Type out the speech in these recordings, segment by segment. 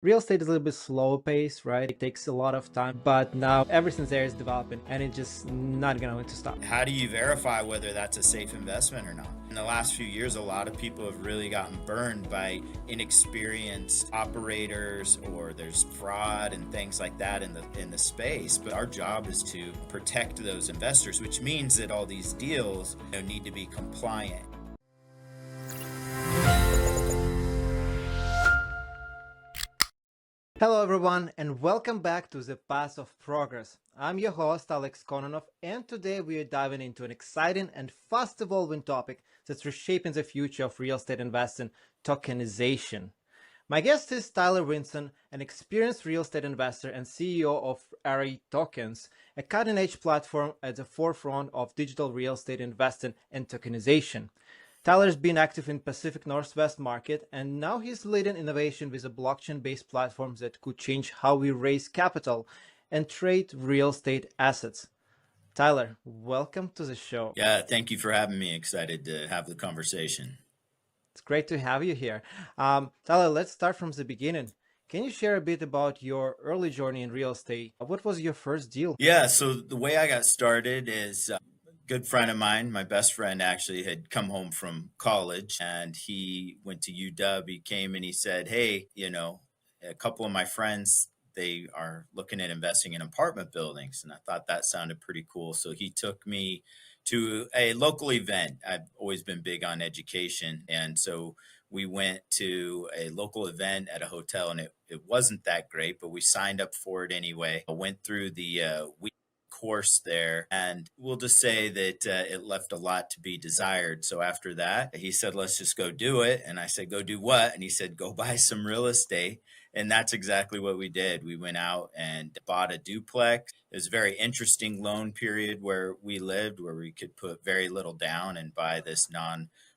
Real estate is a little bit slow pace, right? It takes a lot of time, but now everything there is developing and it's just not going to stop. How do you verify whether that's a safe investment or not? In the last few years, a lot of people have really gotten burned by inexperienced operators, or there's fraud and things like that in the space. But our job is to protect those investors, which means that all these deals need to be compliant. Hello, everyone, and welcome back to the Path of Progress. I'm your host, Alex Kononov, and today we are diving into an exciting and fast evolving topic that's reshaping the future of real estate investing: tokenization. My guest is Tyler Vinson, an experienced real estate investor and CEO of REtokens, a cutting-edge platform at the forefront of digital real estate investing and tokenization. Tyler's been active in Pacific Northwest market, and now he's leading innovation with a blockchain-based platform that could change how we raise capital and trade real estate assets. Tyler, welcome to the show. Yeah, thank you for having me. Excited to have the conversation. It's great to have you here. Tyler, let's start from the beginning. Can you share a bit about your early journey in real estate? What was your first deal? Yeah, so the way I got started is a good friend of mine, my best friend actually, had come home from college and he went to UW. He came and he said, "Hey, a couple of my friends, they are looking at investing in apartment buildings." And I thought that sounded pretty cool. So he took me to a local event. I've always been big on education. And so we went to a local event at a hotel, and it wasn't that great, but we signed up for it anyway. I went through the week course there, and we'll just say that it left a lot to be desired. So after that, he said, "Let's just go do it." And I said, "Go do what?" And he said, "Go buy some real estate." And that's exactly what we did. We went out and bought a duplex. It was a very interesting loan period where we lived, where we could put very little down and buy this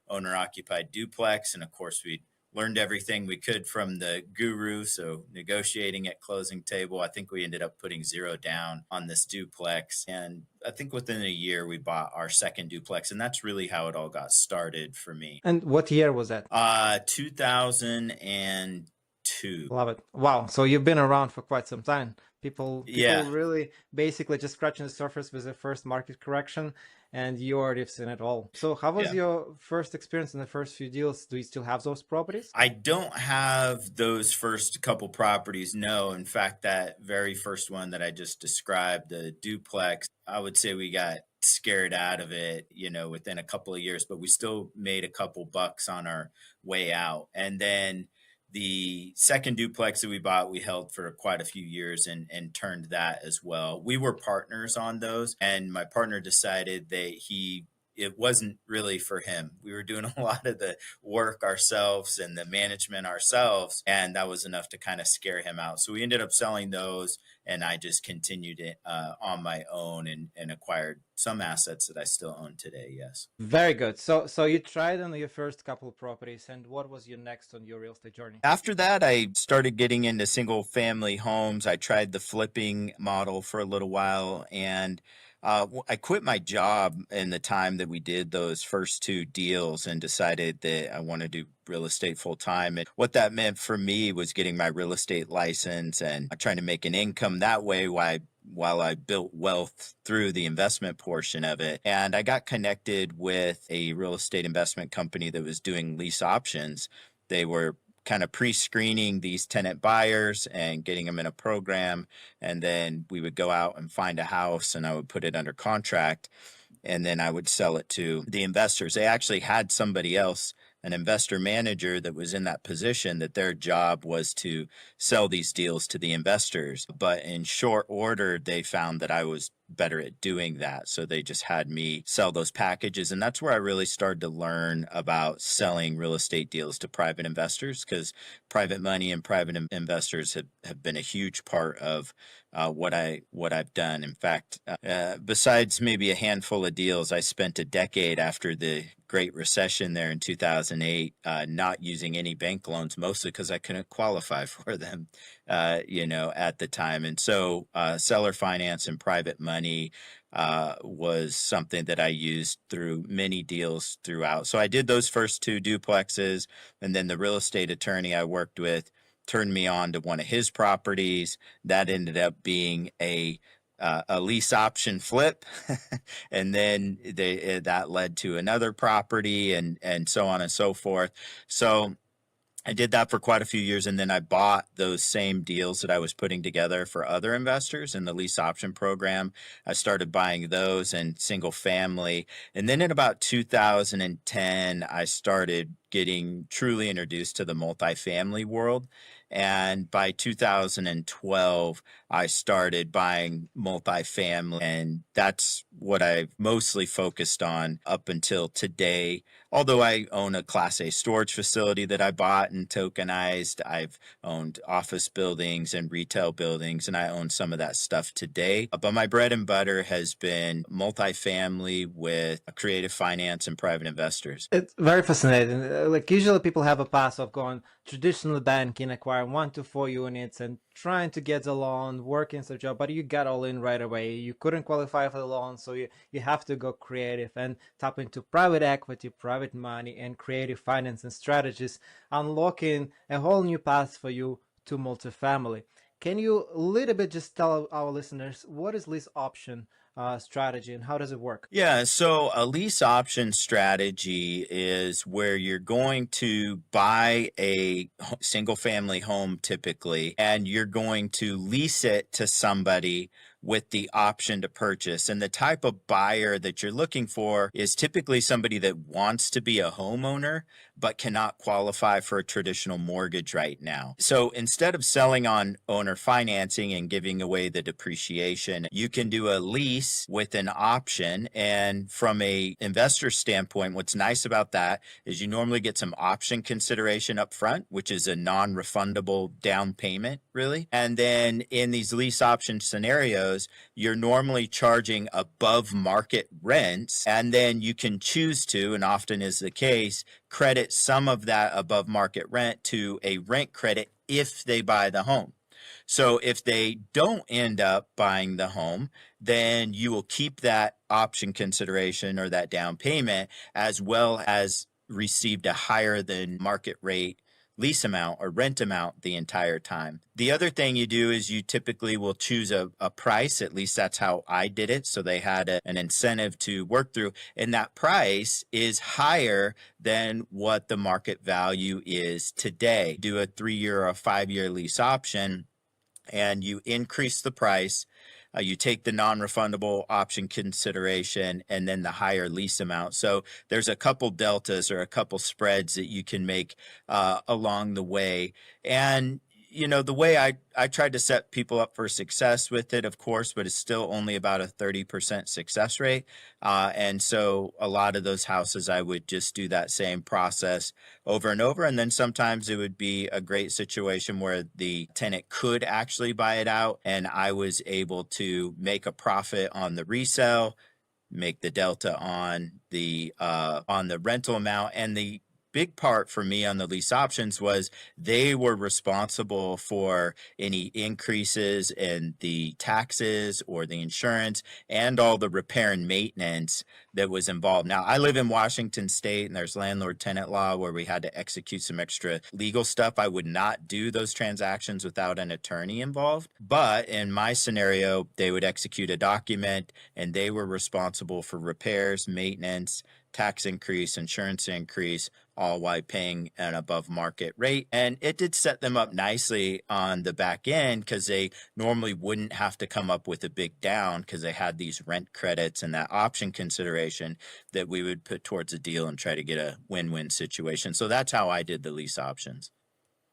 owner occupied duplex. And of course, we learned everything we could from the guru. So negotiating at closing table, I think we ended up putting zero down on this duplex. And I think within a year we bought our second duplex. And that's really how it all got started for me. And what year was that? 2002. Love it. Wow. So you've been around for quite some time. People Yeah. really basically just scratching the surface with the first market correction, and you already have seen it all. So how was your first experience in the first few deals? Do you still have those properties? I don't have those first couple properties. No. In fact, that very first one that I just described, the duplex, I would say we got scared out of it, within a couple of years, but we still made a couple bucks on our way out. And then the second duplex that we bought, we held for quite a few years and turned that as well. We were partners on those, and my partner decided that it wasn't really for him. We were doing a lot of the work ourselves and the management ourselves, and that was enough to kind of scare him out. So we ended up selling those, and I just continued it on my own and acquired some assets that I still own today. Yes. Very good. So you tried on your first couple of properties, and what was your next on your real estate journey? After that, I started getting into single family homes. I tried the flipping model for a little while, and I quit my job in the time that we did those first two deals and decided that I want to do real estate full time. And what that meant for me was getting my real estate license and trying to make an income that way while I built wealth through the investment portion of it. And I got connected with a real estate investment company that was doing lease options. They were kind of pre-screening these tenant buyers and getting them in a program. And then we would go out and find a house and I would put it under contract. And then I would sell it to the investors. They actually had somebody else, an investor manager, that was in that position, that their job was to sell these deals to the investors. But in short order, they found that I was better at doing that. So they just had me sell those packages. And that's where I really started to learn about selling real estate deals to private investors, because private money and private investors have been a huge part of what I've done. In fact, besides maybe a handful of deals, I spent a decade after the Great Recession there in 2008, not using any bank loans, mostly because I couldn't qualify for them, at the time. And so seller finance and private money was something that I used through many deals throughout. So I did those first two duplexes, and then the real estate attorney I worked with, turned me on to one of his properties. That ended up being a lease option flip, and then that led to another property, and so on and so forth. So I did that for quite a few years, and then I bought those same deals that I was putting together for other investors in the lease option program. I started buying those and single family. And then in about 2010, I started getting truly introduced to the multifamily world. And by 2012, I started buying multifamily, and that's what I've mostly focused on up until today. Although I own a Class A storage facility that I bought and tokenized, I've owned office buildings and retail buildings, and I own some of that stuff today. But my bread and butter has been multifamily with creative finance and private investors. It's very fascinating. Like usually people have a path of going traditional banking, acquiring 1 to 4 units and trying to get the loan, working the job, but you got all in right away. You couldn't qualify for the loan, so you have to go creative and tap into private equity, private money, and creative financing strategies, unlocking a whole new path for you to multifamily. Can you a little bit just tell our listeners what is lease option strategy and how does it work? Yeah, so a lease option strategy is where you're going to buy a single family home typically, and you're going to lease it to somebody with the option to purchase. And the type of buyer that you're looking for is typically somebody that wants to be a homeowner but cannot qualify for a traditional mortgage right now. So instead of selling on owner financing and giving away the depreciation, you can do a lease with an option. And from a investor standpoint, what's nice about that is you normally get some option consideration up front, which is a non-refundable down payment, really. And then in these lease option scenarios, you're normally charging above market rents, and then you can choose to, and often is the case, credit some of that above market rent to a rent credit if they buy the home. So if they don't end up buying the home, then you will keep that option consideration or that down payment, as well as received a higher than market rate lease amount or rent amount the entire time. The other thing you do is you typically will choose a price. At least that's how I did it. So they had an incentive to work through, and that price is higher than what the market value is today. Do a 3-year or a 5-year lease option, and you increase the price. You take the non-refundable option consideration and then the higher lease amount. So there's a couple deltas or a couple spreads that you can make along the way. And the way I tried to set people up for success with it, of course, but it's still only about a 30% success rate. And so a lot of those houses, I would just do that same process over and over. And then sometimes it would be a great situation where the tenant could actually buy it out, and I was able to make a profit on the resale, make the delta on the rental amount. And the big part for me on the lease options was they were responsible for any increases in the taxes or the insurance and all the repair and maintenance that was involved. Now, I live in Washington State, and there's landlord tenant law where we had to execute some extra legal stuff. I would not do those transactions without an attorney involved. But in my scenario, they would execute a document, and they were responsible for repairs, maintenance, tax increase, insurance increase, all while paying an above market rate. And it did set them up nicely on the back end, because they normally wouldn't have to come up with a big down, because they had these rent credits and that option consideration that we would put towards a deal and try to get a win-win situation. So that's how I did the lease options.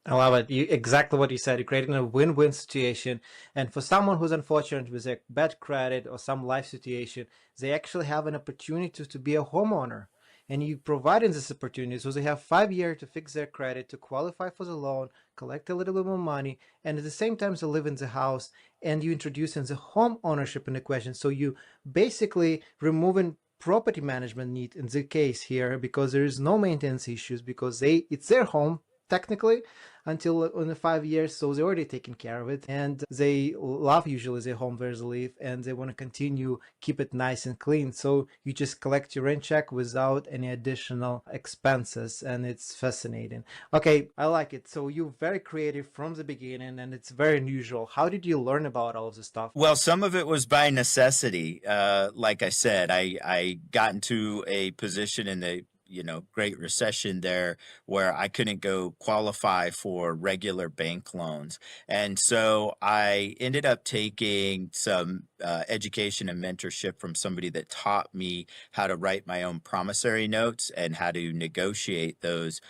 I love it. Exactly what you said. You're creating a win-win situation. And for someone who's unfortunate with a bad credit or some life situation, they actually have an opportunity to be a homeowner. And you providing this opportunity, so they have 5 years to fix their credit, to qualify for the loan, collect a little bit more money, and at the same time to live in the house. And you introducing the home ownership in the equation. So you basically removing property management need in the case here, because there is no maintenance issues, because it's their home. technically until in the 5 years. So they're already taking care of it, and they love usually their home where they live, and they want to continue keep it nice and clean. So you just collect your rent check without any additional expenses, and it's fascinating. Okay, I like it. So you're very creative from the beginning, and it's very unusual. How did you learn about all of this stuff? Well, some of it was by necessity. Like I said, I got into a position in the Great Recession there where I couldn't go qualify for regular bank loans, and so I ended up taking some education and mentorship from somebody that taught me how to write my own promissory notes and how to negotiate those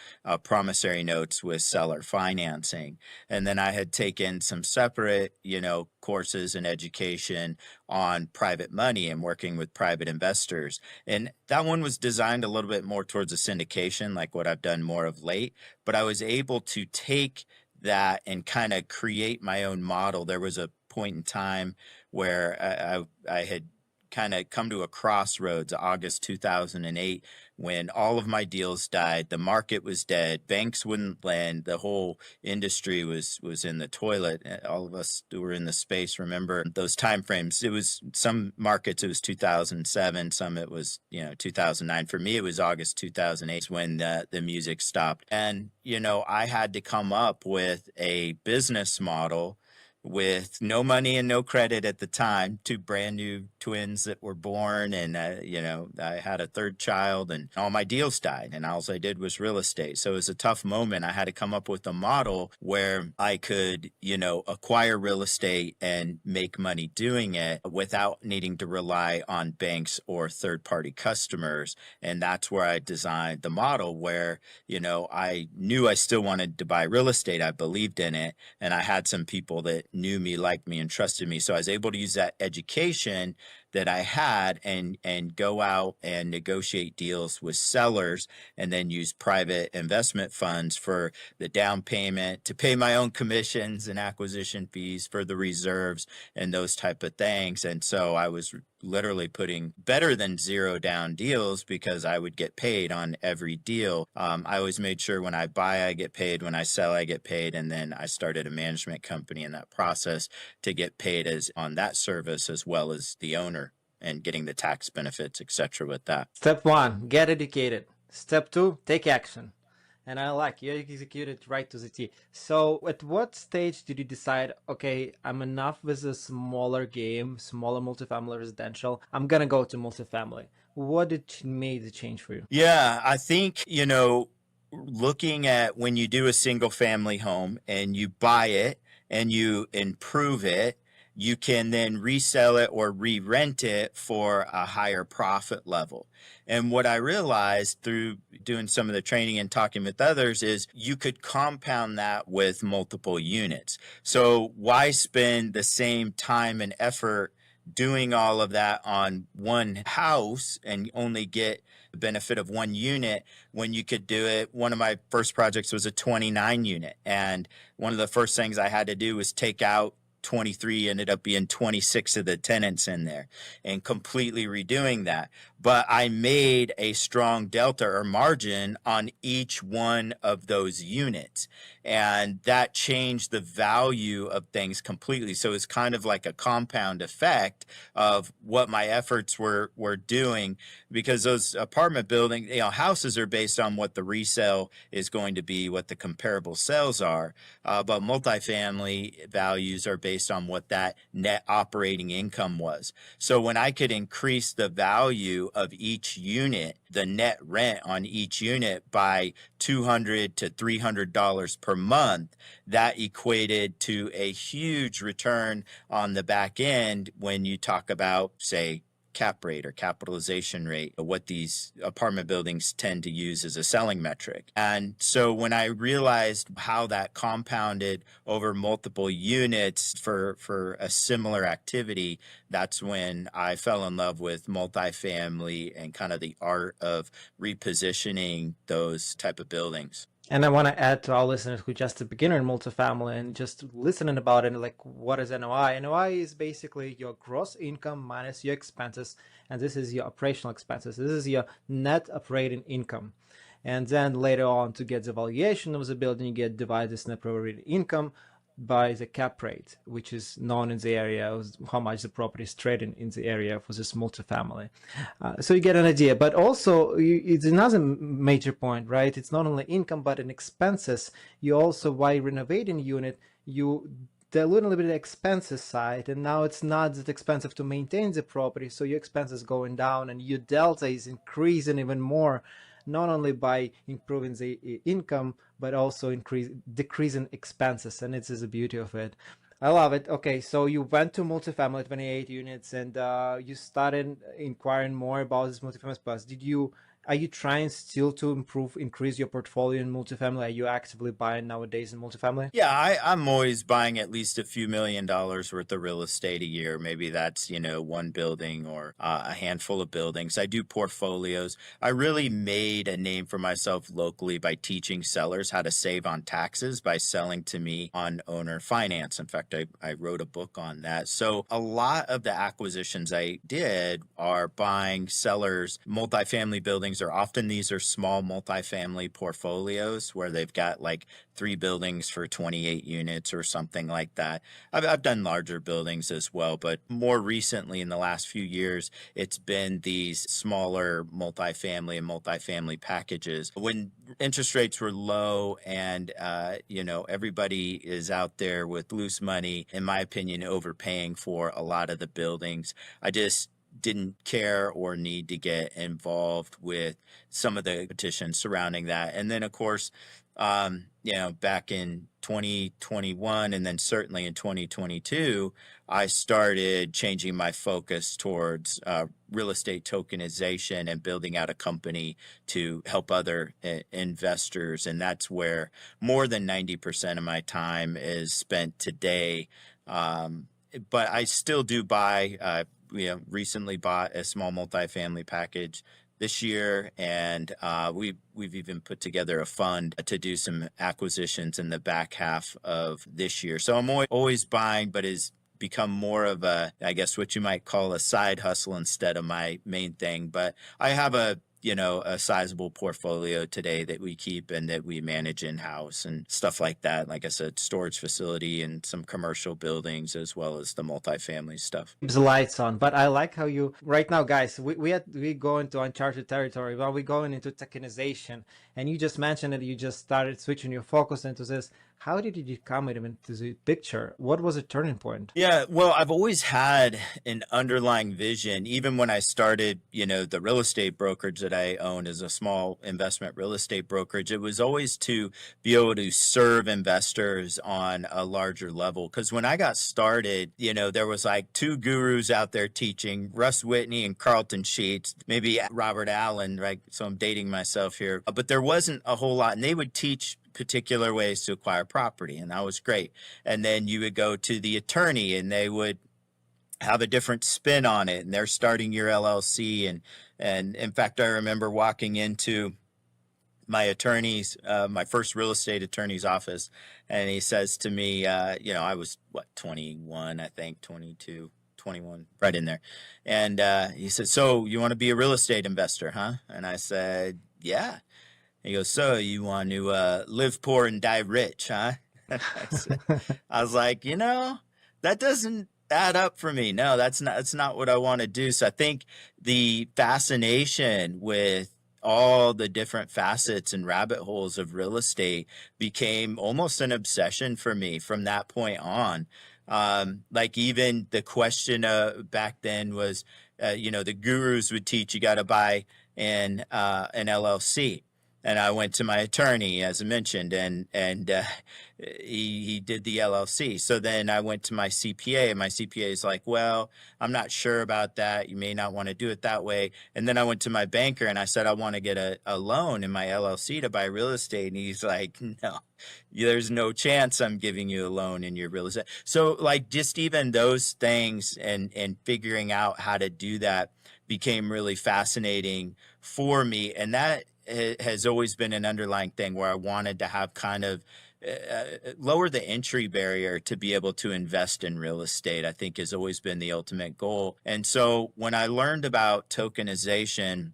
promissory notes with seller financing. And then I had taken some separate, courses and education on private money and working with private investors. And that one was designed a little bit more towards a syndication, like what I've done more of late. But I was able to take that and kind of create my own model. There was a point in time where I had kind of come to a crossroads, August 2008, when all of my deals died. The market was dead. Banks wouldn't lend. The whole industry was in the toilet. All of us who were in the space remember those time frames. It was some markets, it was 2007. Some it was 2009. For me, it was August 2008 when the music stopped. And I had to come up with a business model with no money and no credit at the time, two brand new twins that were born. And, I had a third child and all my deals died. And all I did was real estate. So it was a tough moment. I had to come up with a model where I could, acquire real estate and make money doing it without needing to rely on banks or third party customers. And that's where I designed the model where, I knew I still wanted to buy real estate. I believed in it. And I had some people that knew me, liked me, and trusted me. So I was able to use that education that I had and go out and negotiate deals with sellers and then use private investment funds for the down payment to pay my own commissions and acquisition fees for the reserves and those type of things. And so I was literally putting better than zero down deals because I would get paid on every deal. I always made sure when I buy, I get paid. When I sell, I get paid. And then I started a management company in that process to get paid as on that service as well as the owner and getting the tax benefits, etc. with that. Step one, get educated. Step two, take action. And I like you executed right to the T. So at what stage did you decide, okay, I'm enough with a smaller game, smaller multifamily residential, I'm gonna go to multifamily? What did made the change for you? Yeah, I think, looking at when you do a single family home and you buy it and you improve it, you can then resell it or re-rent it for a higher profit level. And what I realized through doing some of the training and talking with others is you could compound that with multiple units. So why spend the same time and effort doing all of that on one house and only get the benefit of one unit when you could do it? One of my first projects was a 29 unit. And one of the first things I had to do was take out 23, ended up being 26 of the tenants in there and completely redoing that. But I made a strong delta or margin on each one of those units. And that changed the value of things completely. So it's kind of like a compound effect of what my efforts were doing, because those apartment building, houses are based on what the resale is going to be, what the comparable sales are. But multifamily values are based on what that net operating income was. So when I could increase the value of each unit, the net rent on each unit by $200 to $300 per month, that equated to a huge return on the back end when you talk about, say, cap rate or capitalization rate, what these apartment buildings tend to use as a selling metric. And so when I realized how that compounded over multiple units for a similar activity, that's when I fell in love with multifamily and kind of the art of repositioning those type of buildings. And I want to add to our listeners who just a beginner in multifamily and just listening about it, like what is NOI? NOI is basically your gross income minus your expenses, and this is your operational expenses. This is your net operating income. And then later on, to get the valuation of the building, you get divided this net property income by the cap rate, which is known in the area of how much the property is trading in the area for this multifamily. So you get an idea. But also, it's another major point, right? It's not only income, but in expenses. You also, while renovating unit, you dilute a little bit of the expenses side, and now it's not that expensive to maintain the property, so your expenses going down and your delta is increasing even more, not only by improving the income, but also decreasing expenses. And this is the beauty of it. I love it. Okay, so you went to multifamily 28 units, and you started inquiring more about this multifamily plus. Are you trying still to increase your portfolio in multifamily? Are you actively buying nowadays in multifamily? Yeah, I'm always buying at least a few $1 million worth of real estate a year. Maybe that's, one building or a handful of buildings. I do portfolios. I really made a name for myself locally by teaching sellers how to save on taxes by selling to me on owner finance. In fact, I wrote a book on that. So a lot of the acquisitions I did are buying sellers multifamily buildings, or often these are small multifamily portfolios where they've got like 3 buildings for 28 units or something like that. I've done larger buildings as well, but more recently in the last few years, it's been these smaller multifamily and multifamily packages. When interest rates were low and, everybody is out there with loose money, in my opinion, overpaying for a lot of the buildings, I just didn't care or need to get involved with some of the petitions surrounding that. And then, of course, back in 2021 and then certainly in 2022, I started changing my focus towards real estate tokenization and building out a company to help other investors. And that's where more than 90% of my time is spent today. But I still do buy, recently bought a small multifamily package this year, and we've even put together a fund to do some acquisitions in the back half of this year. So I'm always buying, but is become more of a, I guess, what you might call a side hustle instead of my main thing. But I have a sizable portfolio today that we keep and that we manage in-house and stuff like that. Like I said, storage facility and some commercial buildings, as well as the multifamily stuff. Keeps the lights on. But I like how you right now, guys. We go into uncharted territory. Well, we're going into tokenization, and you just mentioned that you just started switching your focus into this. How did you come into the picture? What was a turning point? Yeah, well, I've always had an underlying vision, even when I started, the real estate brokerage that I own as a small investment real estate brokerage. It was always to be able to serve investors on a larger level. Because when I got started, there was like 2 gurus out there teaching, Russ Whitney and Carlton Sheets, maybe Robert Allen, right? So I'm dating myself here, but there wasn't a whole lot. And they would teach particular ways to acquire property, and that was great. And then you would go to the attorney and they would have a different spin on it, and they're starting your LLC. And in fact, I remember walking into my my first real estate attorney's office, and he says to me, I was 21, I think 22, 21, right in there. And he said, "So you want to be a real estate investor, huh?" And I said, "Yeah." He goes, "So you want to live poor and die rich, huh?" I was like, that doesn't add up for me. No, that's not what I want to do. So I think the fascination with all the different facets and rabbit holes of real estate became almost an obsession for me from that point on. Like even the question back then was, the gurus would teach you got to buy an LLC. And I went to my attorney, as I mentioned, and he did the LLC. So then I went to my CPA, and my CPA is like, "Well, I'm not sure about that. You may not want to do it that way." And then I went to my banker and I said, "I want to get a loan in my LLC to buy real estate." And he's like, "No, there's no chance I'm giving you a loan in your real estate." So like just even those things and figuring out how to do that became really fascinating for me. And that has always been an underlying thing where I wanted to have kind of lower the entry barrier to be able to invest in real estate, I think has always been the ultimate goal. And so when I learned about tokenization,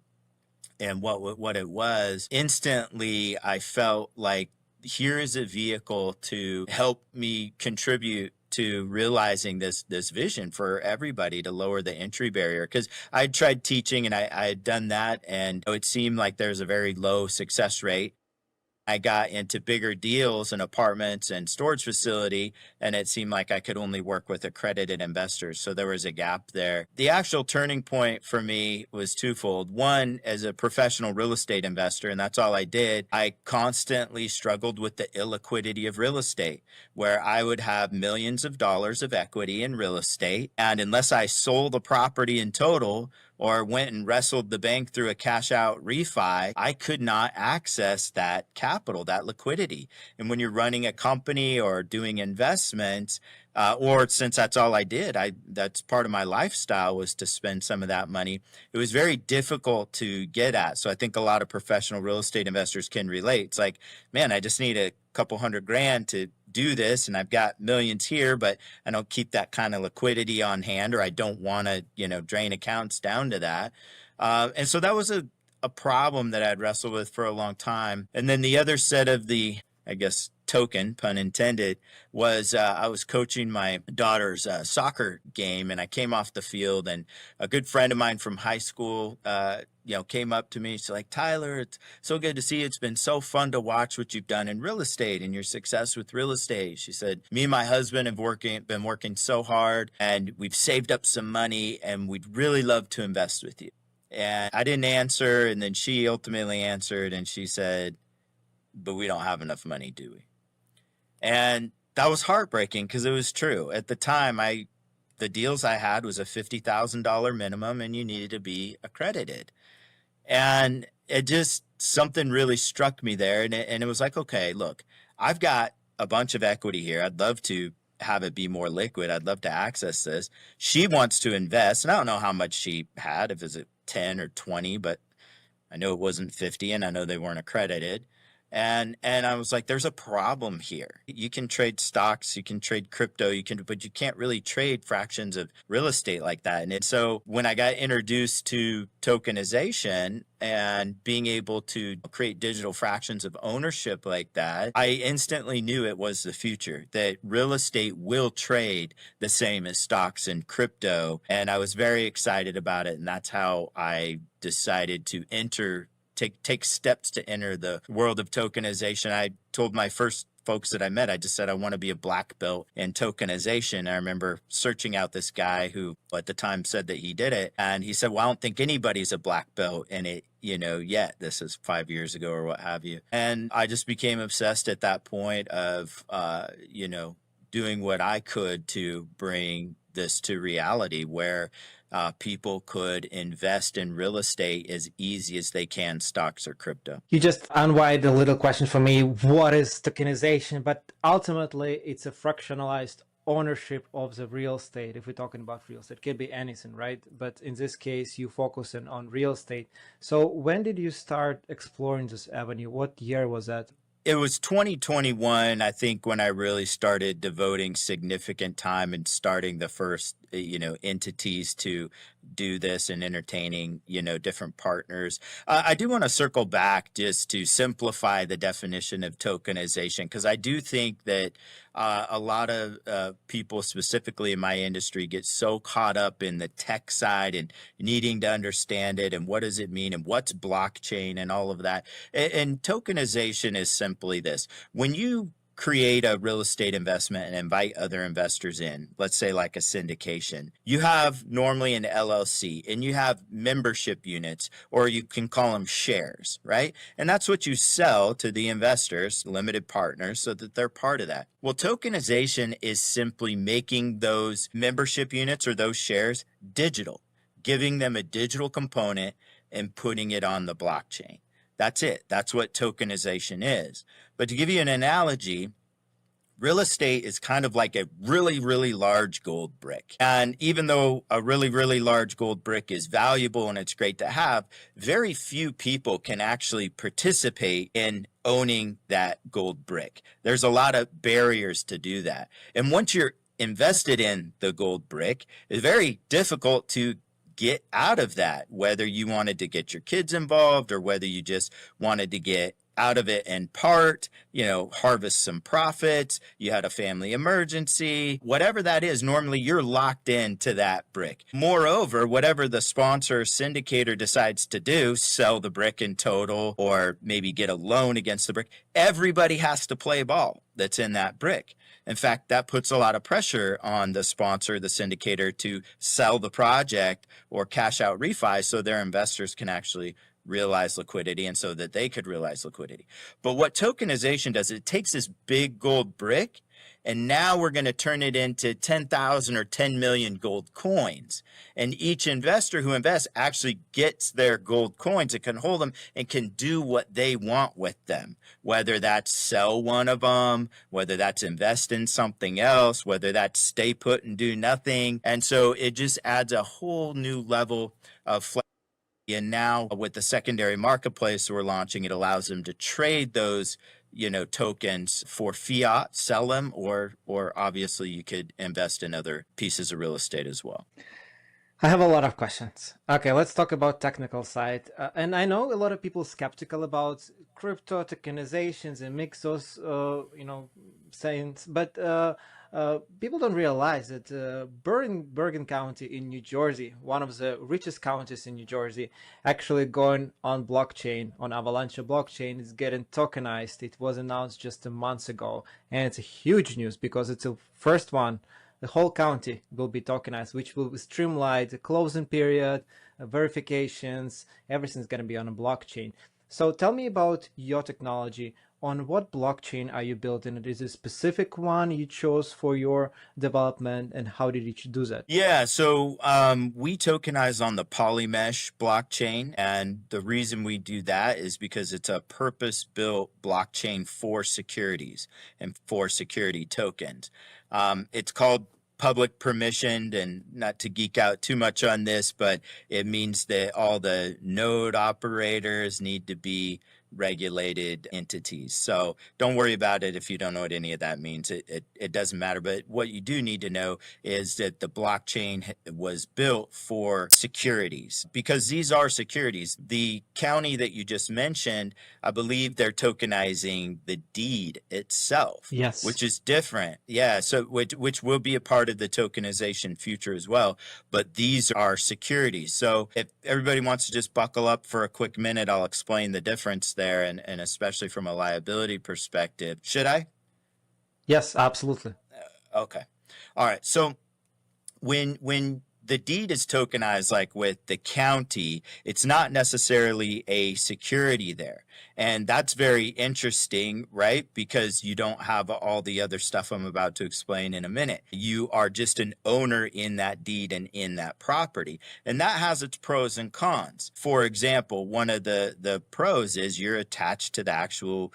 and what it was, instantly I felt like here is a vehicle to help me contribute to realizing this vision for everybody to lower the entry barrier. Because I tried teaching and I had done that, and it seemed like there's a very low success rate. I got into bigger deals and apartments and storage facility, and it seemed like I could only work with accredited investors. So there was a gap there. The actual turning point for me was twofold. One, as a professional real estate investor, and that's all I did, I constantly struggled with the illiquidity of real estate, where I would have millions of dollars of equity in real estate. And unless I sold a property in total, or went and wrestled the bank through a cash out refi, I could not access that capital, that liquidity. And when you're running a company or doing investments, or since that's all I did, that's part of my lifestyle was to spend some of that money. It was very difficult to get at. So I think a lot of professional real estate investors can relate. It's like, man, I just need a couple $100,000 to do this, and I've got millions here, but I don't keep that kind of liquidity on hand, or I don't want to, drain accounts down to that. And so that was a problem that I'd wrestled with for a long time. And then the other set of the, I guess, token, pun intended, was I was coaching my daughter's soccer game, and I came off the field, and a good friend of mine from high school, came up to me. She's like, Tyler, it's so good to see you. It's been so fun to watch what you've done in real estate and your success with real estate. She said, me and my husband have been working so hard, and we've saved up some money, and we'd really love to invest with you. And I didn't answer, and then she ultimately answered, and she said, but we don't have enough money, do we? And that was heartbreaking because it was true. At the time, the deals I had was a $50,000 minimum, and you needed to be accredited. And it just, something really struck me there. And it was like, okay, look, I've got a bunch of equity here. I'd love to have it be more liquid. I'd love to access this. She wants to invest, and I don't know how much she had, if it was 10 or 20, but I know it wasn't 50, and I know they weren't accredited. And I was like, there's a problem here. You can trade stocks, you can trade crypto, but you can't really trade fractions of real estate like that. And so when I got introduced to tokenization and being able to create digital fractions of ownership like that, I instantly knew it was the future, that real estate will trade the same as stocks and crypto. And I was very excited about it. And that's how I decided to take steps to enter the world of tokenization. I told my first folks that I met, I just said, I want to be a black belt in tokenization. I remember searching out this guy who at the time said that he did it. And he said, well, I don't think anybody's a black belt in it, yet. This is 5 years ago or what have you. And I just became obsessed at that point of, doing what I could to bring this to reality, where people could invest in real estate as easy as they can stocks or crypto. You just unwired a little question for me. What is tokenization? But ultimately, it's a fractionalized ownership of the real estate. If we're talking about real estate, it could be anything, right? But in this case, you focus on real estate. So when did you start exploring this avenue? What year was that? It was 2021, I think, when I really started devoting significant time and starting the first, entities to do this and entertaining, different partners. I do want to circle back just to simplify the definition of tokenization, because I do think that a lot of people, specifically in my industry, get so caught up in the tech side and needing to understand it and what does it mean and what's blockchain and all of that. And tokenization is simply this. When you create a real estate investment and invite other investors in, let's say like a syndication, you have normally an LLC and you have membership units, or you can call them shares, right? And that's what you sell to the investors, limited partners, so that they're part of that. Well, tokenization is simply making those membership units or those shares digital, giving them a digital component and putting it on the blockchain. That's it. That's what tokenization is. But to give you an analogy, real estate is kind of like a really, really large gold brick. And even though a really, really large gold brick is valuable and it's great to have, very few people can actually participate in owning that gold brick. There's a lot of barriers to do that. And once you're invested in the gold brick, it's very difficult to get out of that, whether you wanted to get your kids involved or whether you just wanted to get out of it in part, harvest some profits, you had a family emergency, whatever that is, normally you're locked into that brick. Moreover, whatever the sponsor or syndicator decides to do, sell the brick in total or maybe get a loan against the brick, everybody has to play ball that's in that brick. In fact, that puts a lot of pressure on the sponsor, the syndicator, to sell the project or cash out refi so their investors can actually realize liquidity and so that they could realize liquidity. But what tokenization does, it takes this big gold brick and now we're going to turn it into 10,000 or 10 million gold coins. And each investor who invests actually gets their gold coins and can hold them and can do what they want with them, whether that's sell one of them, whether that's invest in something else, whether that's stay put and do nothing. And so it just adds a whole new level of flexibility. And now with the secondary marketplace we're launching, it allows them to trade those, tokens for fiat, sell them, or obviously you could invest in other pieces of real estate as well. I have a lot of questions. Okay, let's talk about technical side. And I know a lot of people skeptical about crypto tokenizations and mixos, sayings, but people don't realize that Bergen County in New Jersey, one of the richest counties in New Jersey, actually going on blockchain, on Avalanche blockchain, is getting tokenized. It was announced just a month ago, and it's a huge news because it's the first one. The whole county will be tokenized, which will streamline the closing period, verifications, everything's going to be on a blockchain. So tell me about your technology. On what blockchain are you building? Is it a specific one you chose for your development, and how did you do that? Yeah, so we tokenize on the Polymesh blockchain, and the reason we do that is because it's a purpose-built blockchain for securities and for security tokens. It's called public permissioned, and not to geek out too much on this, but it means that all the node operators need to be regulated entities. So don't worry about it if you don't know what any of that means. It doesn't matter. But what you do need to know is that the blockchain was built for securities, because these are securities. The county that you just mentioned, I believe they're tokenizing the deed itself. Yes. Which is different. Yeah. So which will be a part of the tokenization future as well. But these are securities. So if everybody wants to just buckle up for a quick minute, I'll explain the difference there, and especially from a liability perspective. Should I? Yes, absolutely. Okay. All right. So when the deed is tokenized, like with the county, it's not necessarily a security there. And that's very interesting, right? Because you don't have all the other stuff I'm about to explain in a minute. You are just an owner in that deed and in that property. And that has its pros and cons. For example, one of the pros is you're attached to the actual,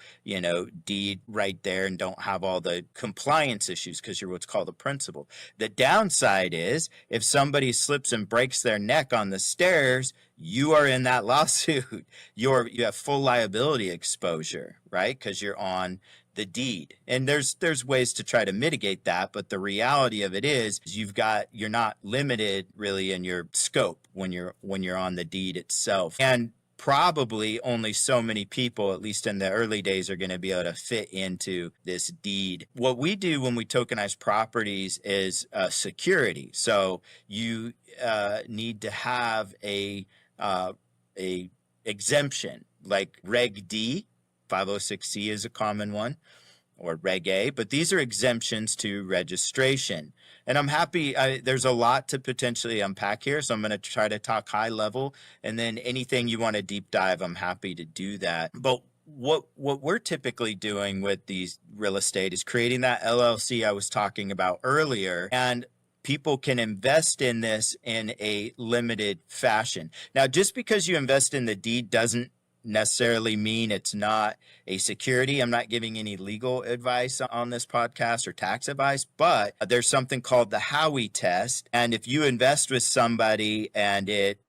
deed right there and don't have all the compliance issues because you're what's called a principal. The downside is if somebody slips and breaks their neck on the stairs, you are in that lawsuit. You have full liability exposure, right? Because you're on the deed. And there's ways to try to mitigate that, but the reality of it is you're not limited really in your scope when you're on the deed itself. And probably only so many people, at least in the early days, are going to be able to fit into this deed. What we do when we tokenize properties is security. So you need to have a exemption, like Reg D, 506C is a common one, or Reg A, but these are exemptions to registration. And I'm happy, there's a lot to potentially unpack here, so I'm going to try to talk high level, and then anything you want to deep dive, I'm happy to do that. But what we're typically doing with these real estate is creating that LLC I was talking about earlier, and people can invest in this in a limited fashion. Now, just because you invest in the deed doesn't necessarily mean it's not a security. I'm not giving any legal advice on this podcast or tax advice, but there's something called the Howey test. And if you invest with somebody and it,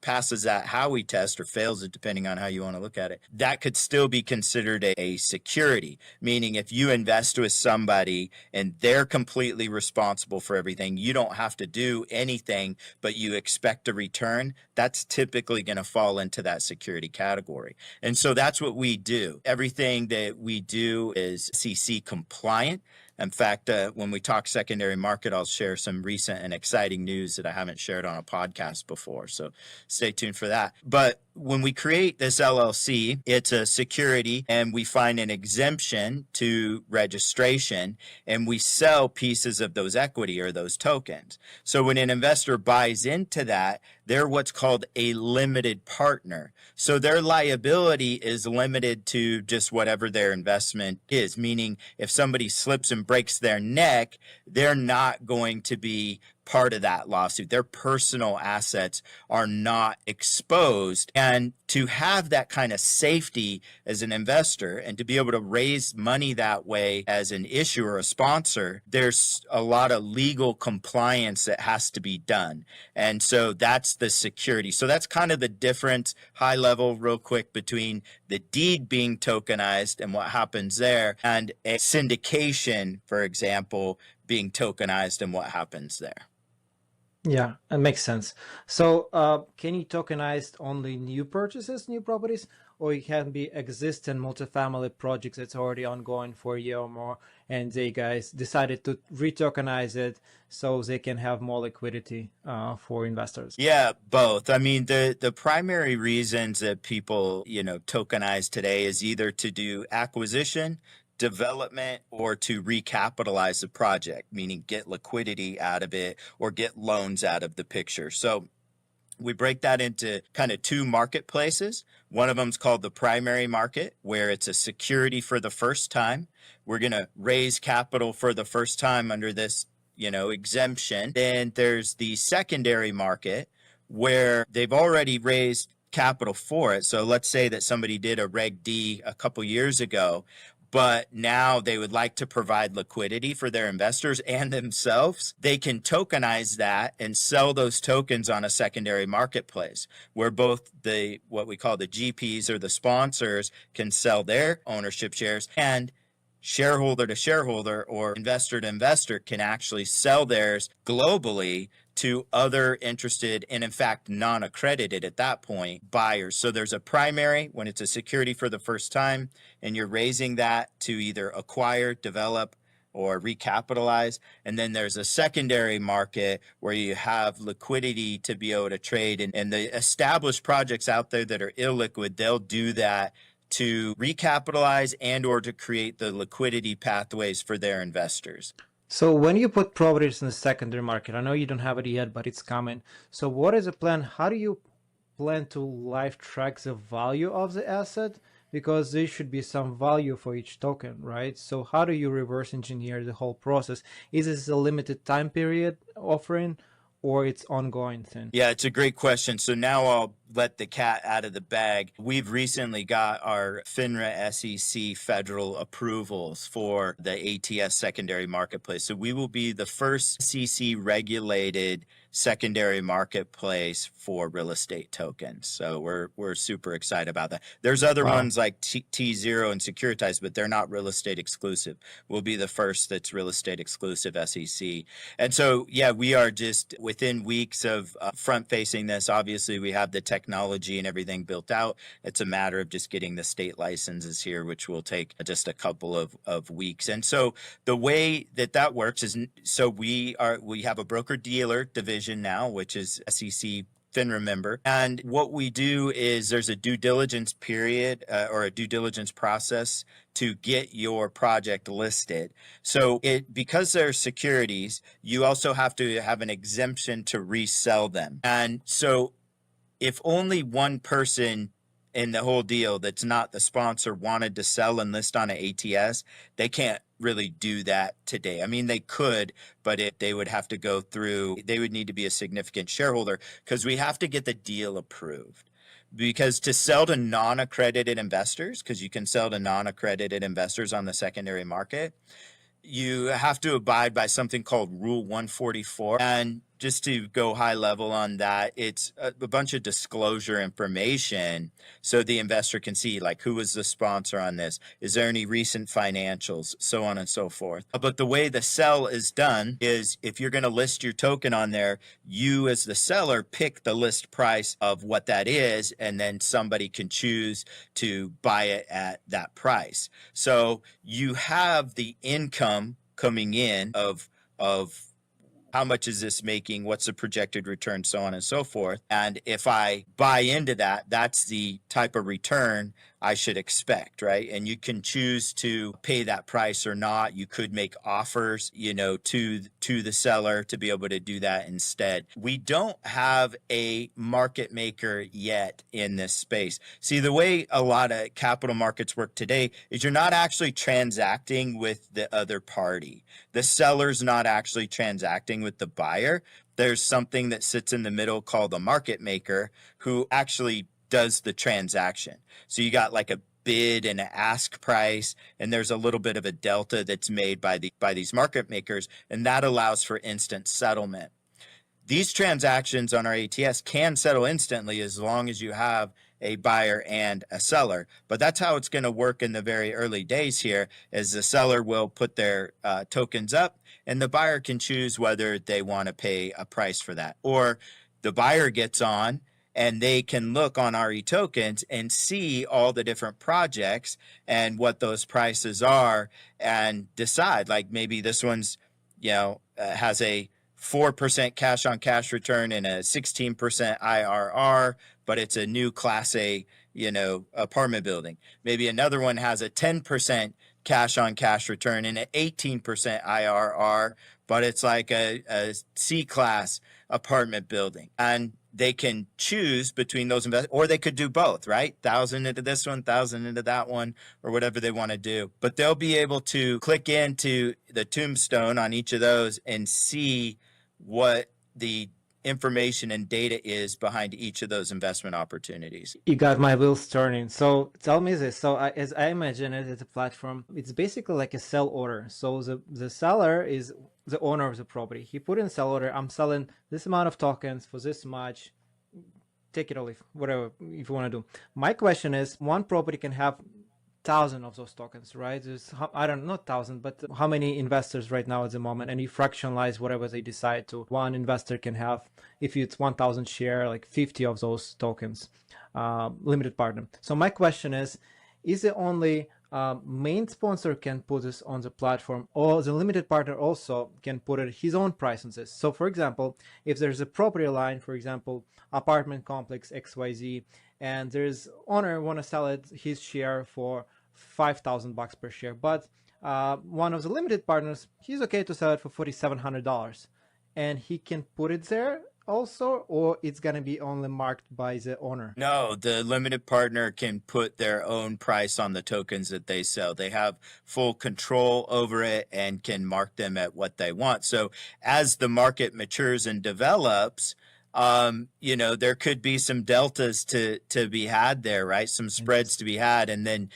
passes that Howey test or fails it, depending on how you want to look at it, that could still be considered a security. Meaning if you invest with somebody and they're completely responsible for everything, you don't have to do anything, but you expect a return, that's typically going to fall into that security category. And so that's what we do. Everything that we do is SEC compliant. In fact, when we talk secondary market, I'll share some recent and exciting news that I haven't shared on a podcast before. So stay tuned for that. But when we create this LLC, it's a security and we find an exemption to registration and we sell pieces of those equity or those tokens. So when an investor buys into that, they're what's called a limited partner. So their liability is limited to just whatever their investment is, meaning if somebody slips and breaks their neck, they're not going to be part of that lawsuit. Their personal assets are not exposed. And to have that kind of safety as an investor and to be able to raise money that way as an issuer, a sponsor, there's a lot of legal compliance that has to be done. And so that's the security. So that's kind of the difference, high level, real quick, between the deed being tokenized and what happens there and a syndication, for example, being tokenized and what happens there. Yeah, it makes sense. So can you tokenize only new purchases, new properties, or it can be existing multifamily projects that's already ongoing for a year or more, and they guys decided to retokenize it so they can have more liquidity for investors? Yeah, both. I mean, the primary reasons that people, tokenize today is either to do acquisition, development, or to recapitalize the project, meaning get liquidity out of it or get loans out of the picture. So we break that into kind of two marketplaces. One of them is called the primary market, where it's a security for the first time. We're going to raise capital for the first time under this, exemption. Then there's the secondary market, where they've already raised capital for it. So let's say that somebody did a Reg D a couple years ago, but now they would like to provide liquidity for their investors and themselves. They can tokenize that and sell those tokens on a secondary marketplace where both what we call the GPs or the sponsors can sell their ownership shares, and shareholder to shareholder or investor to investor can actually sell theirs globally to other interested and, in fact, non-accredited at that point buyers. So there's a primary when it's a security for the first time, and you're raising that to either acquire, develop, or recapitalize. And then there's a secondary market where you have liquidity to be able to trade. And the established projects out there that are illiquid, they'll do that to recapitalize and or to create the liquidity pathways for their investors. So when you put properties in the secondary market, I know you don't have it yet, but it's coming. So what is the plan? How do you plan to live track the value of the asset? Because there should be some value for each token, right? So how do you reverse engineer the whole process? Is this a limited time period offering, or it's ongoing thing? Yeah, it's a great question. So now I'll let the cat out of the bag. We've recently got our FINRA SEC federal approvals for the ATS secondary marketplace. So we will be the first SEC regulated secondary marketplace for real estate tokens. So we're super excited about that. There's other ones like T0 and Securitized, but they're not real estate exclusive. We'll be the first that's real estate exclusive SEC. And so, yeah, we are just within weeks of front facing this. Obviously, we have the technology and everything built out. It's a matter of just getting the state licenses here, which will take just a couple of weeks. And so the way that works is, so we have a broker dealer division now, which is SEC FINRA member. And what we do is there's a due diligence period or a due diligence process to get your project listed. So because they're securities, you also have to have an exemption to resell them. And so if only one person in the whole deal that's not the sponsor wanted to sell and list on an ATS, they can't really do that today. I mean, they could, but they would have to go through, they would need to be a significant shareholder because we have to get the deal approved. Because to sell to non-accredited investors, because you can sell to non-accredited investors on the secondary market, you have to abide by something called Rule 144. And just to go high level on that, it's a bunch of disclosure information so the investor can see, like, who was the sponsor on this? Is there any recent financials? So on and so forth. But the way the sell is done is if you're going to list your token on there, you as the seller pick the list price of what that is, and then somebody can choose to buy it at that price. So you have the income coming in of how much is this making? What's the projected return? So on and so forth. And if I buy into that, that's the type of return I should expect, right? And you can choose to pay that price or not. You could make offers, to the seller to be able to do that instead. We don't have a market maker yet in this space. See, the way a lot of capital markets work today is you're not actually transacting with the other party. The seller's not actually transacting with the buyer. There's something that sits in the middle called a market maker who actually does the transaction. So you got like a bid and an ask price, and there's a little bit of a delta that's made by these market makers, and that allows for instant settlement. These transactions on our ATS can settle instantly as long as you have a buyer and a seller. But that's how it's going to work in the very early days here, is the seller will put their tokens up, and the buyer can choose whether they want to pay a price for that. Or the buyer gets on, and they can look on REtokens and see all the different projects and what those prices are and decide, like, maybe this one's, has a 4% cash on cash return and a 16% IRR, but it's a new Class A, apartment building. Maybe another one has a 10% cash on cash return and an 18% IRR, but it's like a C class apartment building. And they can choose between those investors, or they could do both, right? 1,000 into this one, 1,000 into that one, or whatever they want to do. But they'll be able to click into the tombstone on each of those and see what the information and data is behind each of those investment opportunities. You got my wheels turning. So tell me this. So as I imagine it as a platform, it's basically like a sell order. So the seller is the owner of the property. He put in sell order. I'm selling this amount of tokens for this much. Take it or leave, whatever if you want to do. My question is, one property can have 1,000 of those tokens, right? There's, I don't know, not 1,000, but how many investors right now at the moment, and you fractionalize whatever they decide to. One investor can have, if it's 1,000 share, like 50 of those tokens, limited partner. So my question is it only main sponsor can put this on the platform, or the limited partner also can put his own price on this? So for example, if there's a property line, for example, apartment complex XYZ, and there's owner want to sell it his share for $5,000 per share, but one of the limited partners, he's okay to sell it for $4,700, and he can put it there also, or it's going to be only marked by the owner? No, the limited partner can put their own price on the tokens that they sell. They have full control over it and can mark them at what they want. So as the market matures and develops, there could be some deltas to be had there, right? Some spreads to be had, and then,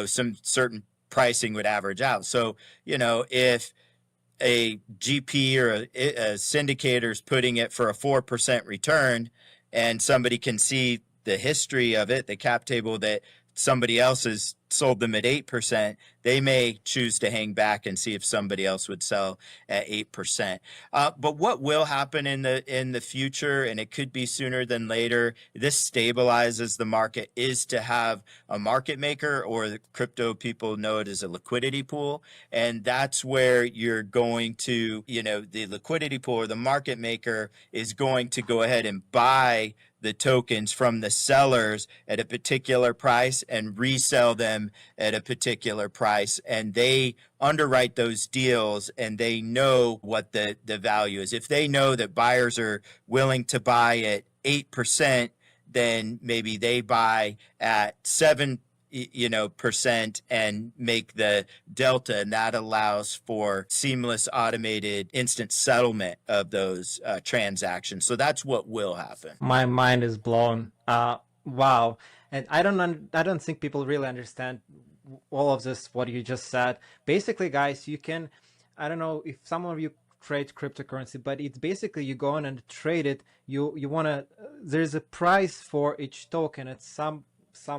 some certain pricing would average out. So, if a GP or a syndicator is putting it for a 4% return, and somebody can see the history of it, the cap table, that somebody else has sold them at 8%, they may choose to hang back and see if somebody else would sell at 8%. But what will happen in the future, and it could be sooner than later, this stabilizes the market, is to have a market maker, or the crypto people know it as a liquidity pool. And that's where you're going to, the liquidity pool or the market maker is going to go ahead and buy the tokens from the sellers at a particular price and resell them at a particular price, and they underwrite those deals and they know what the value is. If they know that buyers are willing to buy at 8%, then maybe they buy at 7% and make the delta, and that allows for seamless automated instant settlement of those transactions. So that's what will happen. My mind is blown. Wow. And I don't think people really understand all of this, what you just said. Basically, guys, you can, I don't know if some of you trade cryptocurrency, but it's basically you go on and trade it. You want to, there's a price for each token at some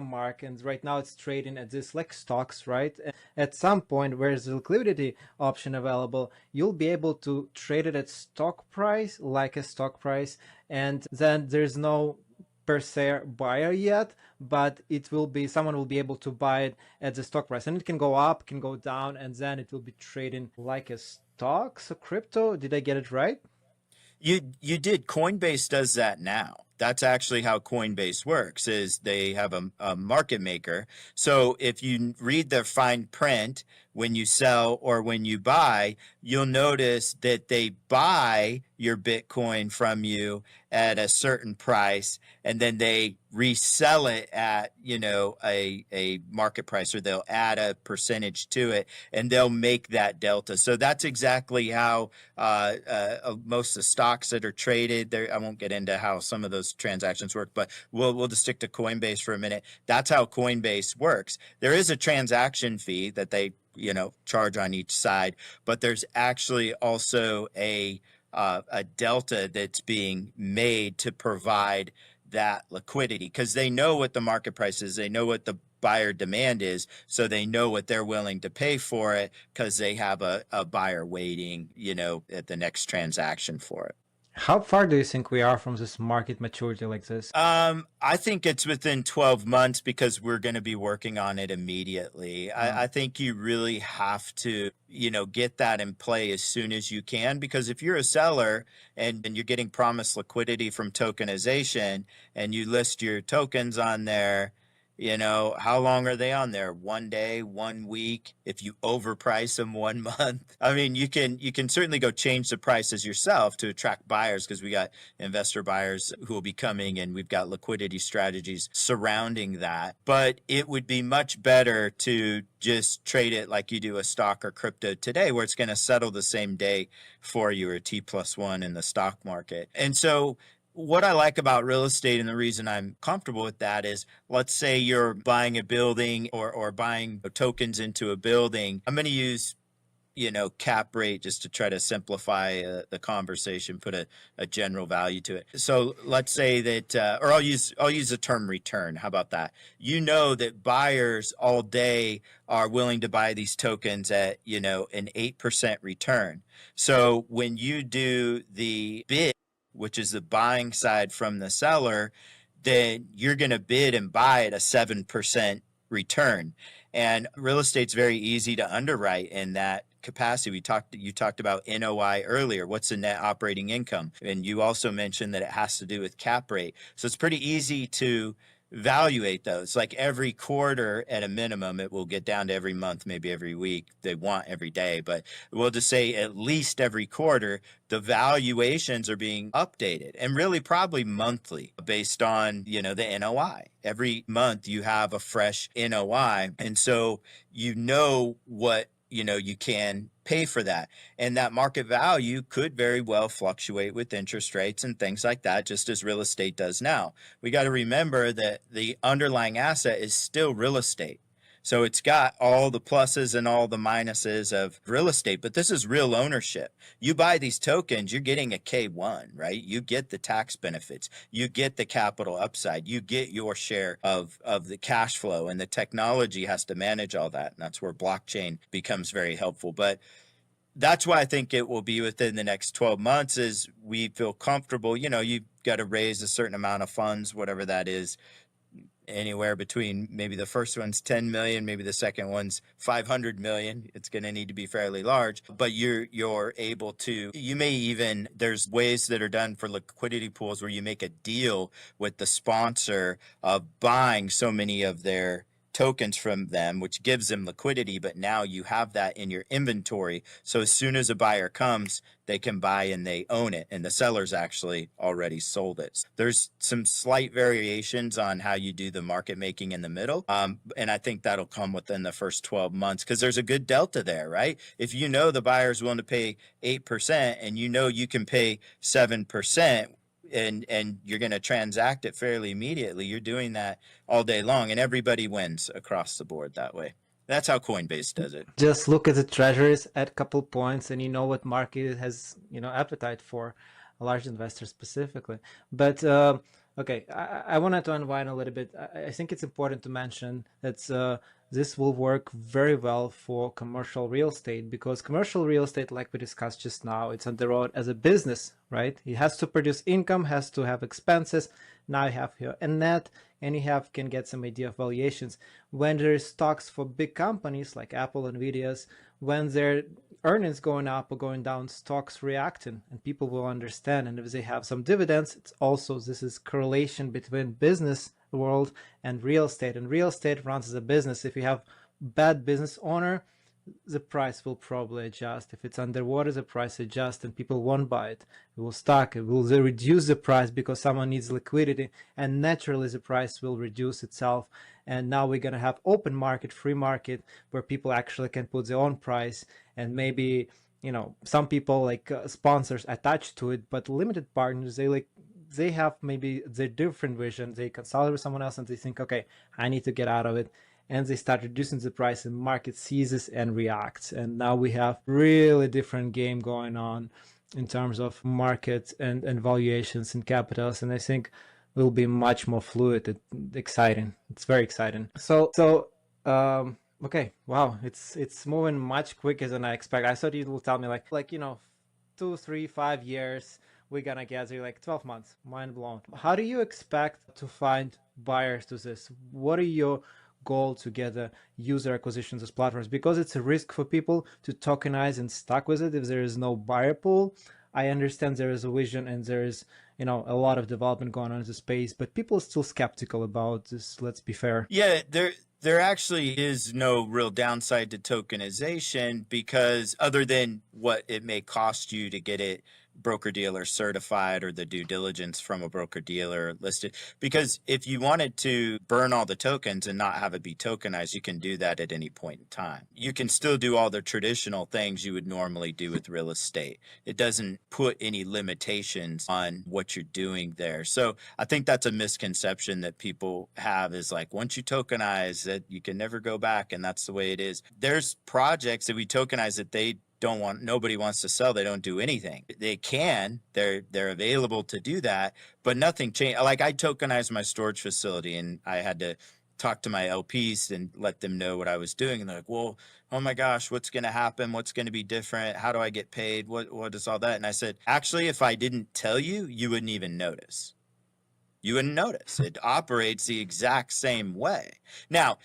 mark, and right now it's trading at this like stocks, right? And at some point where there's a liquidity option available, you'll be able to trade it at stock price, like a stock price, and then there's no per se buyer yet, but it will be, someone will be able to buy it at the stock price, and it can go up, can go down, and then it will be trading like a stock. So crypto, did I get it right? You did. Coinbase does that now. That's actually how Coinbase works, is they have a market maker. So if you read the fine print when you sell or when you buy, you'll notice that they buy your Bitcoin from you at a certain price, and then they resell it at, a market price, or they'll add a percentage to it, and they'll make that delta. So that's exactly how most of the stocks that are traded there. I won't get into how some of those transactions work, but we'll just stick to Coinbase for a minute. That's how Coinbase works. There is a transaction fee that they charge on each side, but there's actually also a delta that's being made to provide that liquidity, because they know what the market price is, they know what the buyer demand is, so they know what they're willing to pay for it, because they have a buyer waiting, at the next transaction for it. How far do you think we are from this market maturity like this? I think it's within 12 months, because we're going to be working on it immediately. I think you really have to, get that in play as soon as you can, because if you're a seller and you're getting promised liquidity from tokenization and you list your tokens on there, how long are they on there? 1 day, 1 week? If you overprice them 1 month, I mean, you can certainly go change the prices yourself to attract buyers, because we got investor buyers who will be coming, and we've got liquidity strategies surrounding that. But it would be much better to just trade it like you do a stock or crypto today, where it's going to settle the same day for you, or T+1 in the stock market. And so what I like about real estate, and the reason I'm comfortable with that, is, let's say you're buying a building or buying tokens into a building. I'm going to use, cap rate, just to try to simplify the conversation, put a general value to it. So let's say that, or I'll use the term return. How about that? That buyers all day are willing to buy these tokens at, an 8% return. So when you do the bid, which is the buying side from the seller, then you're going to bid and buy at a 7% return. And real estate's very easy to underwrite in that capacity. You talked about NOI earlier. What's the net operating income? And you also mentioned that it has to do with cap rate. So it's pretty easy to evaluate those. Like every quarter at a minimum, it will get down to every month, maybe every week. They want every day, but we'll just say at least every quarter, the valuations are being updated, and really probably monthly, based on, the NOI. Every month you have a fresh NOI. And so, what you can pay for that. And that market value could very well fluctuate with interest rates and things like that, just as real estate does now. We got to remember that the underlying asset is still real estate. So it's got all the pluses and all the minuses of real estate, but this is real ownership. You buy these tokens, you're getting a K1, right? You get the tax benefits, you get the capital upside, you get your share of the cash flow, and the technology has to manage all that. And that's where blockchain becomes very helpful. But that's why I think it will be within the next 12 months, is we feel comfortable. You've got to raise a certain amount of funds, whatever that is, anywhere between, maybe the first one's 10 million, maybe the second one's 500 million. It's going to need to be fairly large, but you're able to, there's ways that are done for liquidity pools where you make a deal with the sponsor of buying so many of their tokens from them, which gives them liquidity, but now you have that in your inventory. So as soon as a buyer comes, they can buy and they own it, and the seller's actually already sold it. There's some slight variations on how you do the market making in the middle, and I think that'll come within the first 12 months, because there's a good delta there, right? If the buyer's willing to pay 8% and you can pay 7%, and you're going to transact it fairly immediately, you're doing that all day long, and everybody wins across the board that way. That's how Coinbase does it. Just look at the treasuries at a couple points and you know what market has, appetite for, a large investor specifically. But okay, I wanted to unwind a little bit. I think it's important to mention that this will work very well for commercial real estate, because commercial real estate, like we discussed just now, it's on the road as a business, right? It has to produce income, has to have expenses. Now you have here a net, and you can get some idea of valuations. When there's stocks for big companies like Apple, Nvidia's, when their earnings going up or going down, stocks reacting, and people will understand. And if they have some dividends, it's also, this is correlation between business world and real estate. And real estate runs as a business. If you have bad business owner, the price will probably adjust. If it's underwater, the price adjusts and people won't buy it. It will stock. It will reduce the price because someone needs liquidity, and naturally the price will reduce itself. And now we're going to have open market, free market, where people actually can put their own price, and maybe, some people like sponsors attached to it, but limited partners, they have maybe their different vision. They consult with someone else and they think, okay, I need to get out of it, and they start reducing the price, and market seizes and reacts. And now we have really different game going on in terms of market and valuations and capitals. And I think will be much more fluid and exciting. It's very exciting. Okay, wow, it's moving much quicker than I expect. I thought you will tell me like 2, 3, 5 years we're gonna get there, like 12 months. Mind blown. How do you expect to find buyers to this? What are your goal to get user acquisitions as platforms? Because it's a risk for people to tokenize and stuck with it if there is no buyer pool. I understand there is a vision and there is a lot of development going on in the space, but people are still skeptical about this. Let's be fair. Yeah, there actually is no real downside to tokenization, because other than what it may cost you to get it broker dealer certified or the due diligence from a broker dealer listed. Because if you wanted to burn all the tokens and not have it be tokenized, you can do that at any point in time. You can still do all the traditional things you would normally do with real estate. It doesn't put any limitations on what you're doing there. So I think that's a misconception that people have, is like, once you tokenize that, you can never go back, and that's the way it is. There's projects that we tokenize that nobody wants to sell. They don't do anything. They're available to do that, but nothing changed. Like, I tokenized my storage facility and I had to talk to my LPs and let them know what I was doing. And they're like, well, oh my gosh, what's going to happen? What's going to be different? How do I get paid? What is all that? And I said, actually, if I didn't tell you, you wouldn't even notice. You wouldn't notice. It operates the exact same way. Now,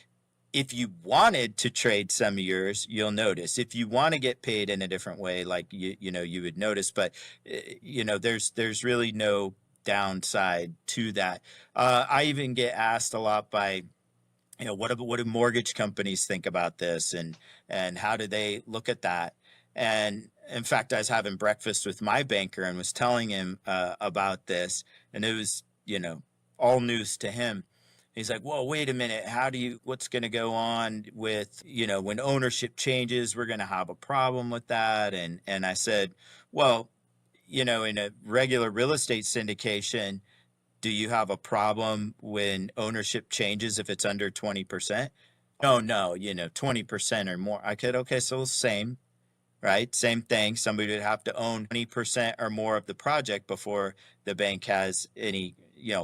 if you wanted to trade some of yours, you'll notice. If you want to get paid in a different way, like you would notice. But there's really no downside to that. I even get asked a lot by, what do mortgage companies think about this, and how do they look at that? And in fact, I was having breakfast with my banker and was telling him about this, and it was all news to him. He's like, well, wait a minute. What's going to go on with, when ownership changes, we're going to have a problem with that. And I said, well, in a regular real estate syndication, do you have a problem when ownership changes if it's under 20%? Oh, no, 20% or more. I said, okay, so same, right? Same thing. Somebody would have to own 20% or more of the project before the bank has any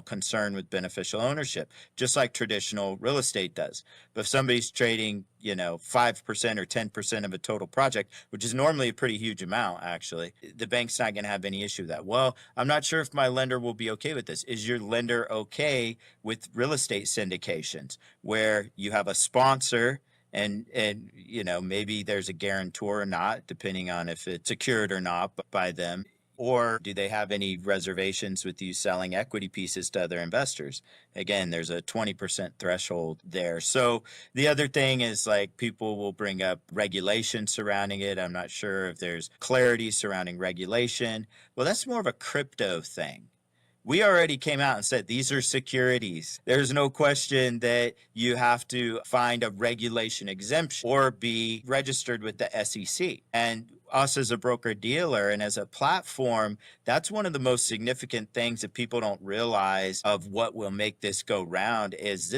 concern with beneficial ownership, just like traditional real estate does. But if somebody's trading, 5% or 10% of a total project, which is normally a pretty huge amount, actually, the bank's not going to have any issue with that. Well, I'm not sure if my lender will be okay with this. Is your lender okay with real estate syndications where you have a sponsor and maybe there's a guarantor or not, depending on if it's secured or not by them? Or do they have any reservations with you selling equity pieces to other investors? Again, there's a 20% threshold there. So the other thing is, like, people will bring up regulation surrounding it. I'm not sure if there's clarity surrounding regulation. Well, that's more of a crypto thing. We already came out and said these are securities. There's no question that you have to find a regulation exemption or be registered with the SEC. And us as a broker dealer and as a platform, that's one of the most significant things that people don't realize of what will make this go round is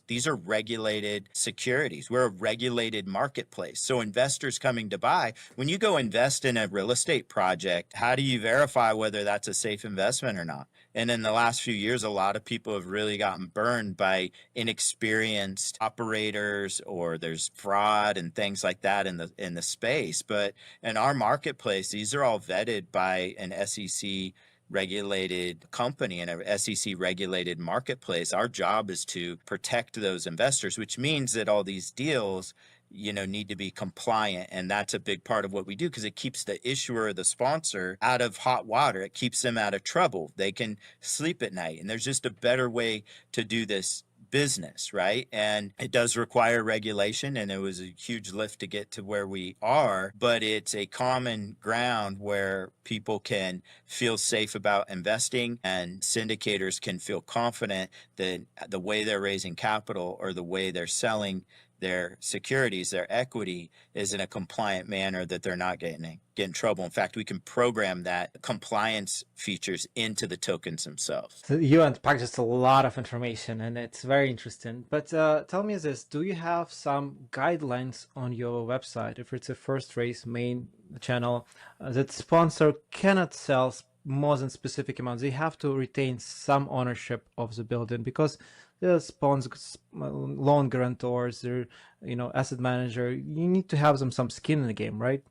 these are regulated securities. We're a regulated marketplace. So investors coming to buy, when you go invest in a real estate project, how do you verify whether that's a safe investment or not? And in the last few years, a lot of people have really gotten burned by inexperienced operators, or there's fraud and things like that in the space. But in our marketplace, these are all vetted by an SEC regulated company and a SEC regulated marketplace. Our job is to protect those investors, which means that all these deals need to be compliant. And that's a big part of what we do, because it keeps the issuer or the sponsor out of hot water. It keeps them out of trouble. They can sleep at night. And there's just a better way to do this business, right? And it does require regulation, and it was a huge lift to get to where we are, but it's a common ground where people can feel safe about investing, and syndicators can feel confident that the way they're raising capital or the way they're selling their securities, their equity, is in a compliant manner, that they're not getting in trouble. In fact, we can program that compliance features into the tokens themselves. So you unpacked just a lot of information, and it's very interesting. But tell me this, do you have some guidelines on your website, if it's a first raise main channel, that sponsor cannot sell more than specific amounts? They have to retain some ownership of the building, because the sponsors, loan guarantors, or asset manager, you need to have some skin in the game, right?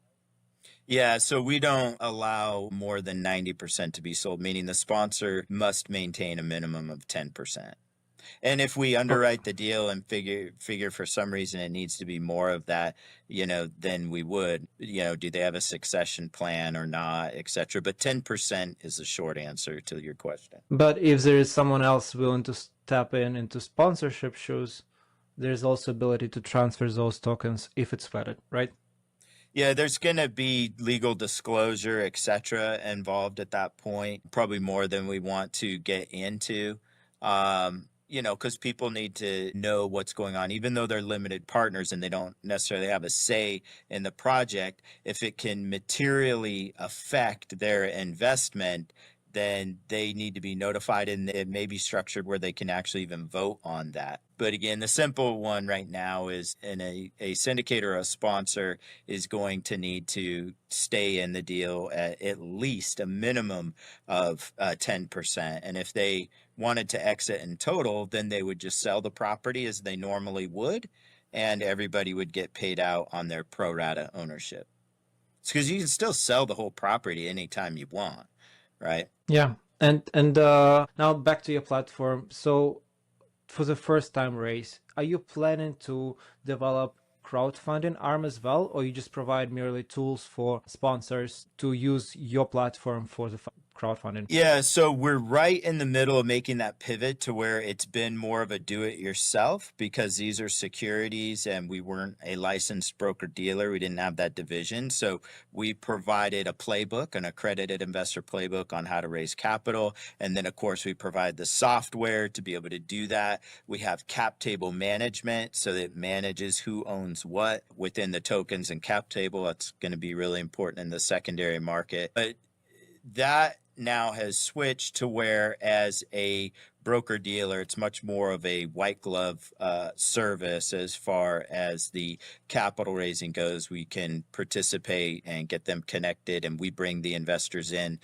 Yeah, so we don't allow more than 90% to be sold, meaning the sponsor must maintain a minimum of 10%. And if we underwrite the deal and figure for some reason it needs to be more of that, then we would, do they have a succession plan or not, et cetera. But 10% is the short answer to your question. But if there is someone else willing to step into sponsorship shoes, there's also ability to transfer those tokens if it's vetted, right? Yeah, there's going to be legal disclosure, et cetera, involved at that point, probably more than we want to get into. Because people need to know what's going on, even though they're limited partners and they don't necessarily have a say in the project. If it can materially affect their investment, then they need to be notified, and it may be structured where they can actually even vote on that. But again, the simple one right now is a syndicator or a sponsor is going to need to stay in the deal at least a minimum of 10%. And if they wanted to exit in total, then they would just sell the property as they normally would, and everybody would get paid out on their pro rata ownership. It's because you can still sell the whole property anytime you want, right? Yeah. And now back to your platform. So for the first time raise, are you planning to develop crowdfunding arm as well, or you just provide merely tools for sponsors to use your platform for the crowdfunding? Yeah, so we're right in the middle of making that pivot to where it's been more of a do-it-yourself, because these are securities and we weren't a licensed broker dealer. We didn't have that division. So we provided a playbook, an accredited investor playbook on how to raise capital. And then, of course, we provide the software to be able to do that. We have cap table management, so that it manages who owns what within the tokens and cap table. That's going to be really important in the secondary market. But that now has switched to where, as a broker dealer, it's much more of a white glove service as far as the capital raising goes. We can participate and get them connected, and we bring the investors in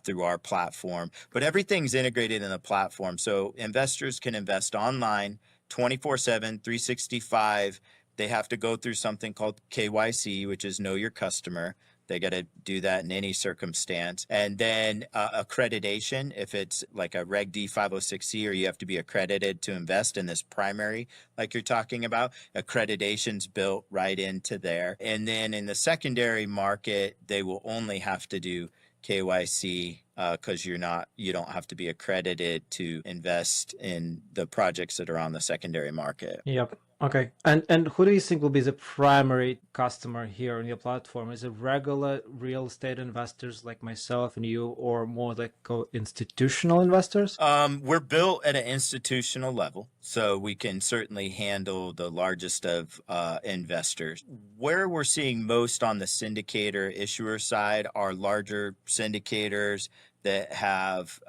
through our platform. But everything's integrated in the platform, so investors can invest online 24/7, 365. They have to go through something called KYC, which is Know Your Customer. They got to do that in any circumstance. And then accreditation, if it's like a Reg D 506C, or you have to be accredited to invest in this primary, like you're talking about, accreditation's built right into there. And then in the secondary market, they will only have to do KYC, because you don't have to be accredited to invest in the projects that are on the secondary market. Yep. Okay. And who do you think will be the primary customer here on your platform? Is it regular real estate investors like myself and you, or more like institutional investors? We're built at an institutional level, so we can certainly handle the largest of investors. Where we're seeing most on the syndicator issuer side are larger syndicators that have,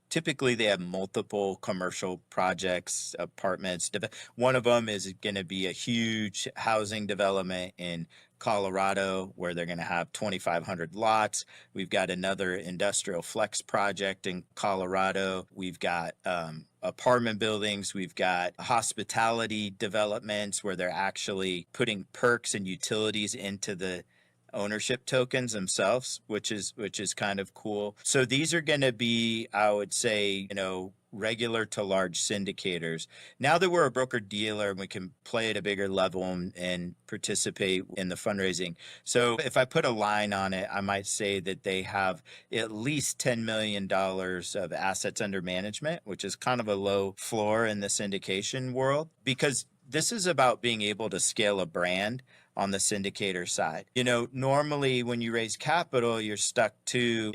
typically they have multiple commercial projects, apartments. One of them is going to be a huge housing development in Colorado where they're going to have 2,500 lots. We've got another industrial flex project in Colorado. We've got apartment buildings. We've got hospitality developments where they're actually putting perks and utilities into the ownership tokens themselves, which is kind of cool. So these are going to be, I would say, regular to large syndicators. Now that we're a broker dealer and we can play at a bigger level and participate in the fundraising. So if I put a line on it, I might say that they have at least $10 million of assets under management, which is kind of a low floor in the syndication world, because this is about being able to scale a brand on the syndicator side. Normally when you raise capital, you're stuck to,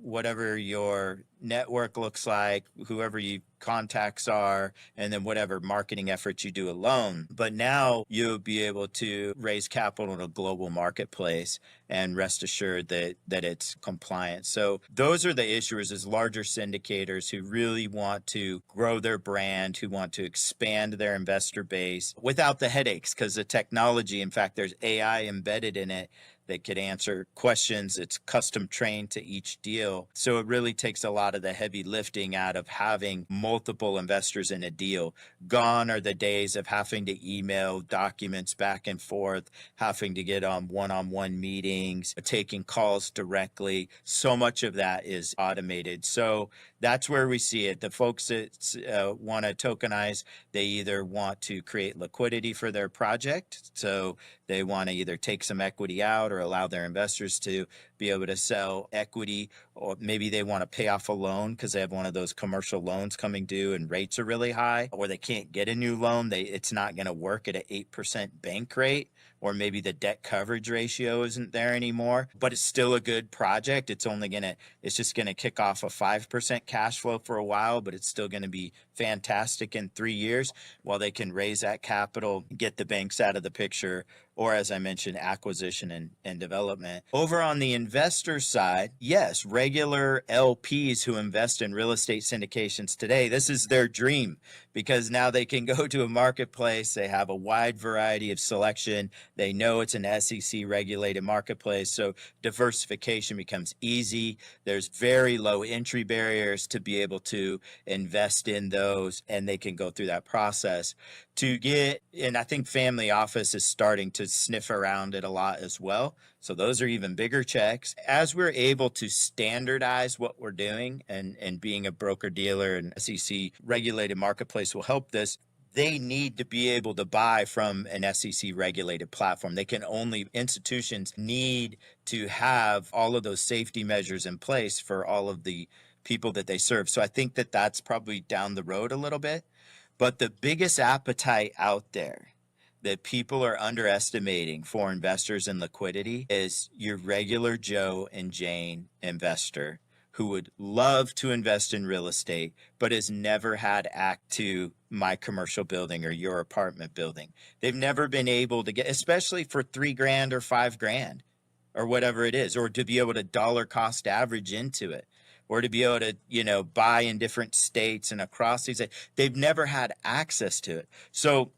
whatever your network looks like, whoever your contacts are, and then whatever marketing efforts you do alone. But now you'll be able to raise capital in a global marketplace and rest assured that it's compliant. So those are the issuers, is larger syndicators who really want to grow their brand, who want to expand their investor base without the headaches, because the technology, in fact, there's AI embedded in it that could answer questions. It's custom trained to each deal. So it really takes a lot of the heavy lifting out of having multiple investors in a deal. Gone are the days of having to email documents back and forth, having to get on one-on-one meetings, taking calls directly. So much of that is automated. So that's where we see it. The folks that want to tokenize, they either want to create liquidity for their project. So they want to either take some equity out or allow their investors to be able to sell equity, or maybe they want to pay off a loan because they have one of those commercial loans coming due and rates are really high, or they can't get a new loan. It's not going to work at an 8% bank rate, or maybe the debt coverage ratio isn't there anymore, but it's still a good project. It's just going to kick off a 5% cash flow for a while, but it's still going to be fantastic in 3 years while they can raise that capital, get the banks out of the picture, or as I mentioned, acquisition and development. Over on the investor side, yes, regular LPs who invest in real estate syndications today, this is their dream, because now they can go to a marketplace. They have a wide variety of selection. They know it's an SEC regulated marketplace, so diversification becomes easy. There's very low entry barriers to be able to invest in those, and they can go through that process to get, and I think family office is starting to sniff around it a lot as well. So those are even bigger checks. As we're able to standardize what we're doing, and being a broker dealer and SEC regulated marketplace will help this. They need to be able to buy from an SEC regulated platform. Institutions need to have all of those safety measures in place for all of the people that they serve. So I think that that's probably down the road a little bit. But the biggest appetite out there that people are underestimating for investors in liquidity is your regular Joe and Jane investor who would love to invest in real estate, but has never had access to my commercial building or your apartment building. They've never been able to get, especially for $3,000 or $5,000 or whatever it is, or to be able to dollar cost average into it, or to be able to, buy in different states and across these. They've never had access to it. So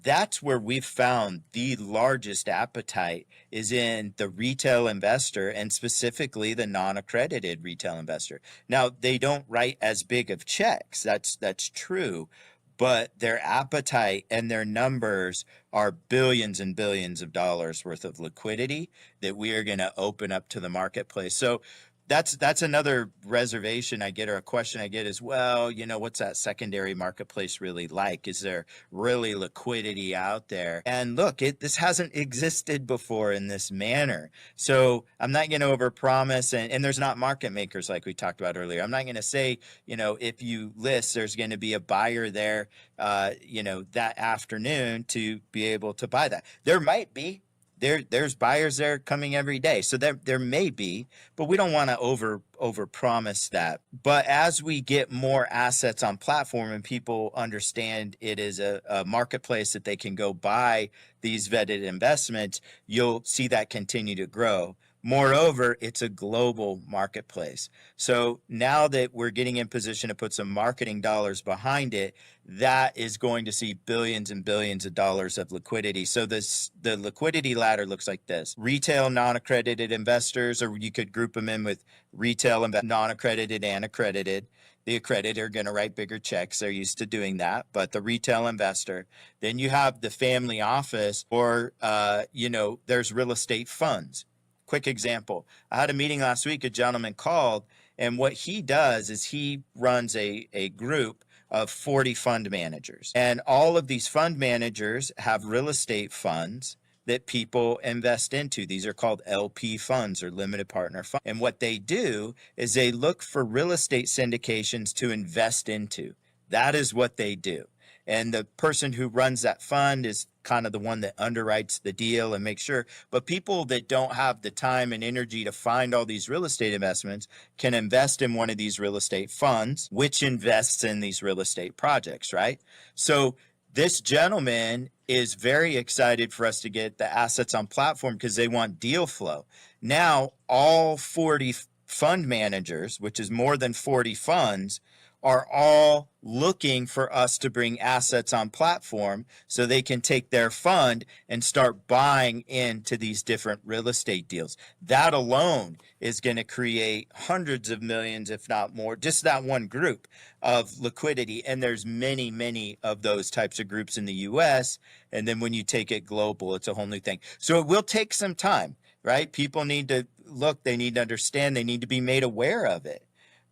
that's where we've found the largest appetite is in the retail investor, and specifically the non-accredited retail investor. Now, they don't write as big of checks. That's true. But their appetite and their numbers are billions and billions of dollars worth of liquidity that we are going to open up to the marketplace. So that's another reservation I get, or a question I get is, well, what's that secondary marketplace really like? Is there really liquidity out there? And look, this hasn't existed before in this manner. So I'm not going to overpromise, and there's not market makers like we talked about earlier. I'm not going to say, if you list, there's going to be a buyer there, that afternoon to be able to buy that. There might be. There's buyers there coming every day. So there may be, but we don't want to over promise that. But as we get more assets on platform and people understand it is a marketplace that they can go buy these vetted investments, you'll see that continue to grow. Moreover, it's a global marketplace. So now that we're getting in position to put some marketing dollars behind it, that is going to see billions and billions of dollars of liquidity. So the liquidity ladder looks like this: retail non-accredited investors, or you could group them in with retail non-accredited and accredited. The accredited are going to write bigger checks. They're used to doing that. But the retail investor, then you have the family office, or, there's real estate funds. Quick example. I had a meeting last week. A gentleman called, and what he does is he runs a group of 40 fund managers. And all of these fund managers have real estate funds that people invest into. These are called LP funds, or limited partner funds. And what they do is they look for real estate syndications to invest into. That is what they do. And the person who runs that fund is kind of the one that underwrites the deal and makes sure. But people that don't have the time and energy to find all these real estate investments can invest in one of these real estate funds, which invests in these real estate projects, right? So this gentleman is very excited for us to get the assets on platform because they want deal flow. Now, all 40 fund managers, which is more than 40 funds, are all looking for us to bring assets on platform so they can take their fund and start buying into these different real estate deals. That alone is going to create hundreds of millions, if not more, just that one group of liquidity. And there's many, many of those types of groups in the US. And then when you take it global, it's a whole new thing. So it will take some time, right? People need to look, they need to understand, they need to be made aware of it.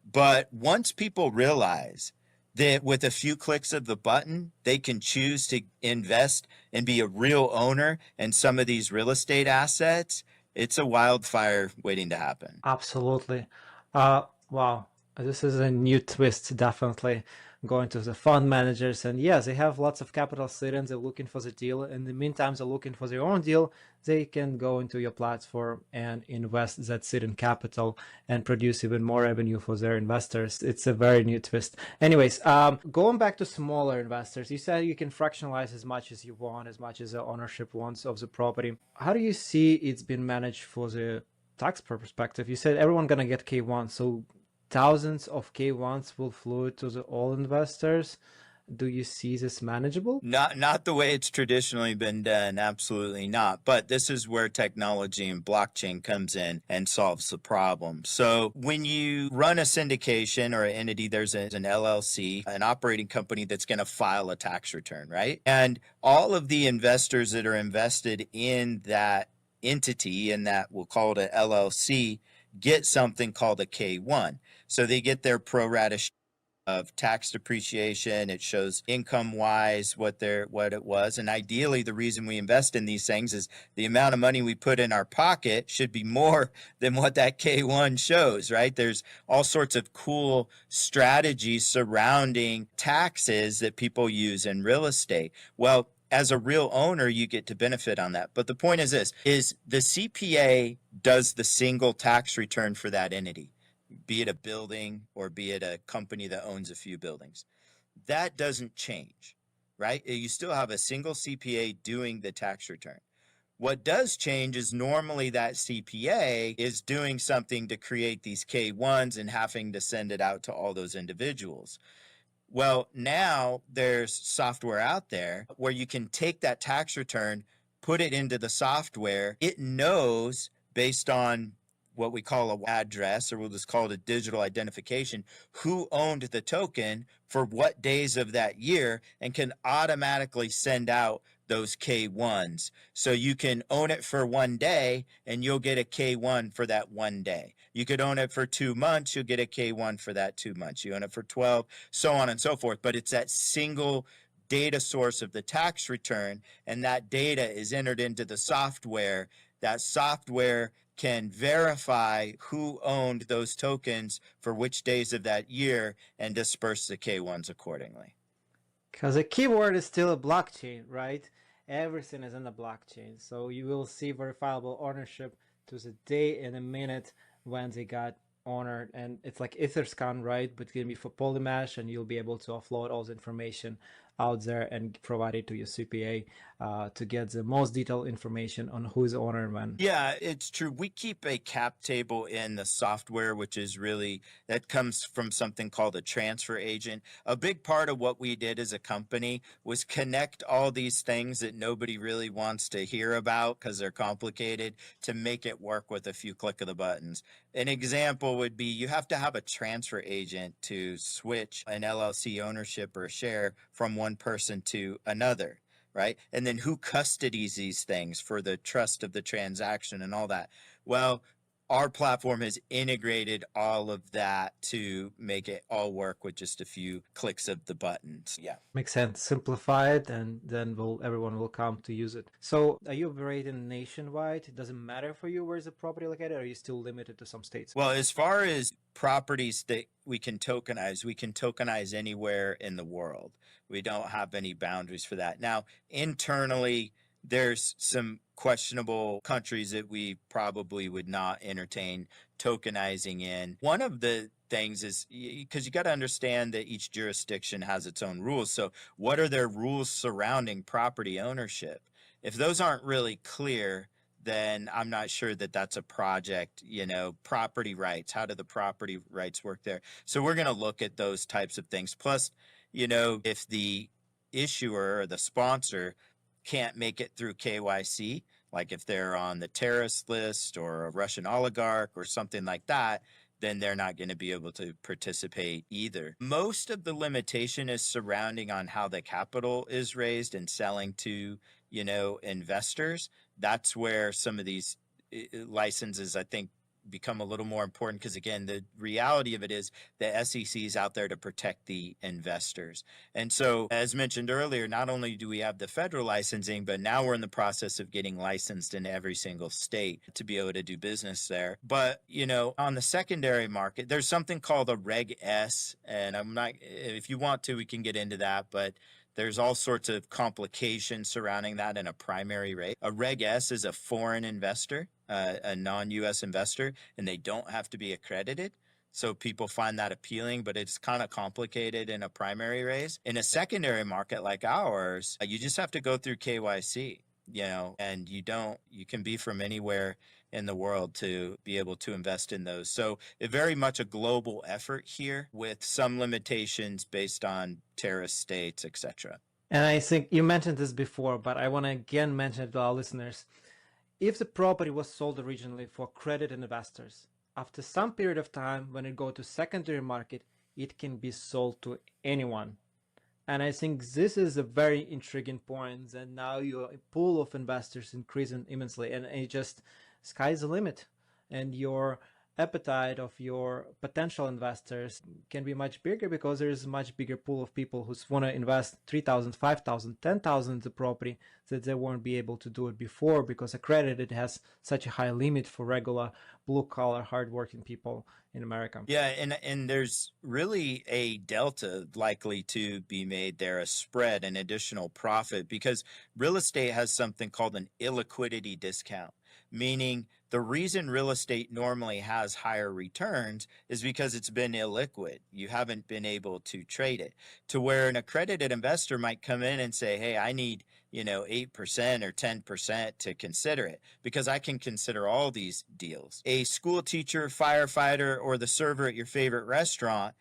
But once people realize that with a few clicks of the button, they can choose to invest and be a real owner in some of these real estate assets, it's a wildfire waiting to happen. Absolutely. Wow. This is a new twist, definitely. Going to the fund managers, and yes, they have lots of capital sitting, they're looking for the deal. In the meantime, they're looking for their own deal. They can go into your platform and invest that sitting capital and produce even more revenue for their investors. It's a very new twist. Anyways, going back to smaller investors, you said you can fractionalize as much as you want, as much as the ownership wants of the property. How do you see it's been managed for the tax perspective? You said everyone gonna get K1, so thousands of K1s will flow to the all investors. Do you see this manageable? Not the way it's traditionally been done. Absolutely not. But this is where technology and blockchain comes in and solves the problem. So when you run a syndication or an entity, there's an LLC, an operating company that's going to file a tax return, right? And all of the investors that are invested in that entity, and that we'll call it an LLC, get something called a K1. So they get their pro rata of tax depreciation. It shows income wise what it was. And ideally, the reason we invest in these things is the amount of money we put in our pocket should be more than what that K1 shows, right? There's all sorts of cool strategies surrounding taxes that people use in real estate. Well, as a real owner, you get to benefit on that. But the point is this, is the CPA does the single tax return for that entity, be it a building or be it a company that owns a few buildings. That doesn't change, right? You still have a single CPA doing the tax return. What does change is normally that CPA is doing something to create these K1s and having to send it out to all those individuals. Well, now there's software out there where you can take that tax return, put it into the software. It knows based on what we call an address, or we'll just call it a digital identification, who owned the token for what days of that year, and can automatically send out those K1s. So you can own it for 1 day and you'll get a K1 for that 1 day. You could own it for 2 months, you'll get a K1 for that 2 months. You own it for 12, so on and so forth. But it's that single data source of the tax return, and that data is entered into the software. That software can verify who owned those tokens for which days of that year and disperse the K1s accordingly. Because the keyword is still a blockchain, right? Everything is in the blockchain. So you will see verifiable ownership to the day and a minute when they got honored. And it's like Etherscan, right? But it's going to be for Polymesh, and you'll be able to offload all the information out there and provide it to your CPA to get the most detailed information on who's owner when. Yeah, it's true. We keep a cap table in the software, which is really, that comes from something called a transfer agent. A big part of what we did as a company was connect all these things that nobody really wants to hear about because they're complicated, to make it work with a few click of the buttons. An example would be you have to have a transfer agent to switch an LLC ownership or a share from one person to another, right? And then who custodies these things for the trust of the transaction and all that? Well, our platform has integrated all of that to make it all work with just a few clicks of the buttons. Yeah. Makes sense. Simplify it, and then everyone will come to use it. So are you operating nationwide? It doesn't matter for you where's the property located, or are you still limited to some states? Well, as far as properties that we can tokenize anywhere in the world. We don't have any boundaries for that. Now, internally, there's some questionable countries that we probably would not entertain tokenizing in. One of the things is, because you got to understand that each jurisdiction has its own rules. So what are their rules surrounding property ownership? If those aren't really clear, then I'm not sure that that's a project. Property rights, how do the property rights work there? So we're going to look at those types of things. Plus, if the issuer or the sponsor can't make it through KYC, like if they're on the terrorist list or a Russian oligarch or something like that, then they're not going to be able to participate either. Most of the limitation is surrounding on how the capital is raised and selling to, investors. That's where some of these licenses, I think, become a little more important, because again, the reality of it is the SEC is out there to protect the investors. And so, as mentioned earlier, not only do we have the federal licensing, but now we're in the process of getting licensed in every single state to be able to do business there. But on the secondary market, there's something called a Reg S, and if you want to, we can get into that, but there's all sorts of complications surrounding that in a primary rate. A Reg S is a foreign investor, a non-U.S. investor, and they don't have to be accredited. So people find that appealing, but it's kind of complicated in a primary raise. In a secondary market like ours, you just have to go through KYC, and you can be from anywhere in the world to be able to invest in those. So it's very much a global effort here, with some limitations based on terrorist states, etc. And I think you mentioned this before, but I want to again mention it to our listeners. If the property was sold originally for accredited investors, after some period of time, when it goes to secondary market, it can be sold to anyone. And I think this is a very intriguing point, that now your pool of investors increasing immensely, and it just sky's the limit, and your appetite of your potential investors can be much bigger, because there is a much bigger pool of people who want to invest 3,000, 5,000, 10,000 into property that they won't be able to do it before, because accredited has such a high limit for regular blue-collar, hardworking people in America. Yeah, and there's really a delta likely to be made there, a spread, an additional profit, because real estate has something called an illiquidity discount, meaning the reason real estate normally has higher returns is because it's been illiquid. You haven't been able to trade it, to where an accredited investor might come in and say, hey, I need 8% or 10% to consider it, because I can consider all these deals. A school teacher, firefighter, or the server at your favorite restaurant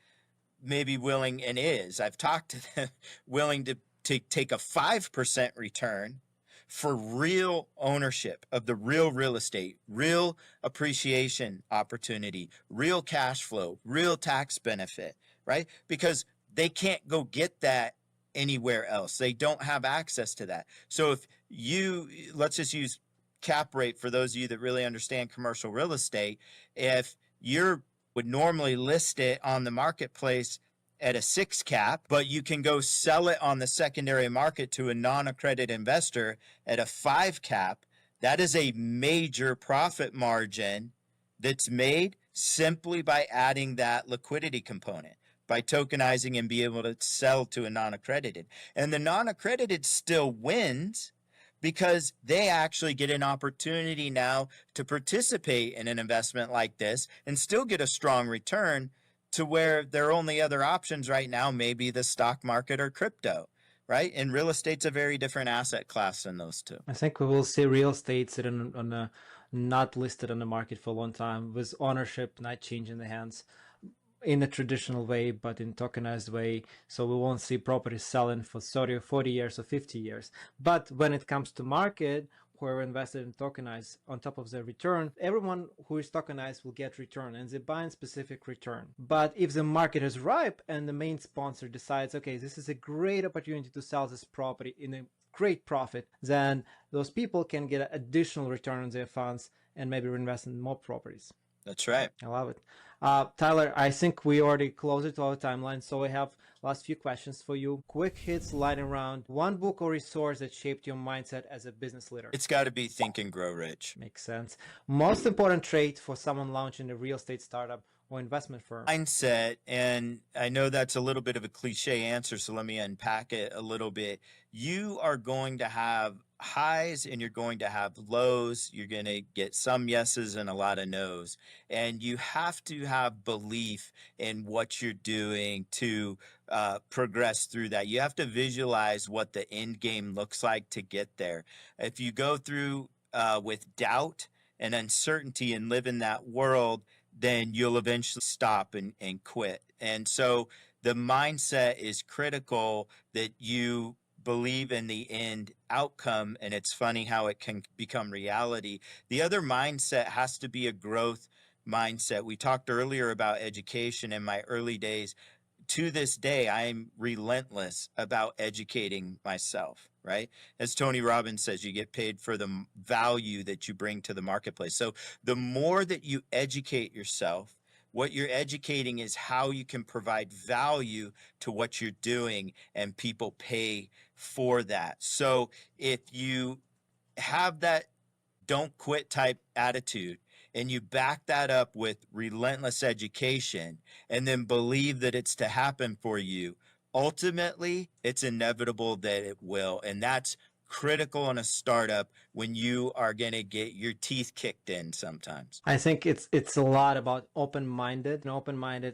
may be willing, and is, I've talked to them, willing to take a 5% return for real ownership of the real estate, real appreciation opportunity, real cash flow, real tax benefit, right? Because they can't go get that anywhere else. They don't have access to that. So if you, let's just use cap rate for those of you that really understand commercial real estate. If you're would normally list it on the marketplace at a 6 cap, but you can go sell it on the secondary market to a non-accredited investor at a 5 cap, that is a major profit margin that's made simply by adding that liquidity component, by tokenizing and be able to sell to a non-accredited. And the non-accredited still wins because they actually get an opportunity now to participate in an investment like this and still get a strong return, to where their only other options right now may be the stock market or crypto, right? And real estate's a very different asset class than those two. I think we will see real estate sitting on a not listed on the market for a long time, with ownership not changing the hands in a traditional way, but in tokenized way. So we won't see properties selling for 30 or 40 years or 50 years. But when it comes to market, who are invested in tokenized, on top of the return, everyone who is tokenized will get return, and they buy in specific return. But if the market is ripe and the main sponsor decides, okay, this is a great opportunity to sell this property in a great profit, then those people can get additional return on their funds and maybe reinvest in more properties. That's right. I love it. Tyler, I think we already closed it to our timeline, so we have last few questions for you. Quick hits, lightning round. One book or resource that shaped your mindset as a business leader? It's got to be Think and Grow Rich. Makes sense. Most important trait for someone launching a real estate startup or investment firm? Mindset, and I know that's a little bit of a cliche answer, so let me unpack it a little bit. You are going to have highs and you're going to have lows. You're going to get some yeses and a lot of no's. And you have to have belief in what you're doing to progress through that. You have to visualize what the end game looks like to get there. If you go through with doubt and uncertainty and live in that world, then you'll eventually stop and quit. And so the mindset is critical, that you believe in the end outcome. And it's funny how it can become reality. The other mindset has to be a growth mindset. We talked earlier about education. In my early days, to this day, I'm relentless about educating myself, right? As Tony Robbins says, you get paid for the value that you bring to the marketplace. So the more that you educate yourself, what you're educating is how you can provide value to what you're doing, and people pay for that. So if you have that don't quit type attitude, and you back that up with relentless education, and then believe that it's to happen for you, ultimately it's inevitable that it will. And that's critical in a startup, when you are going to get your teeth kicked in sometimes. I think it's a lot about open-minded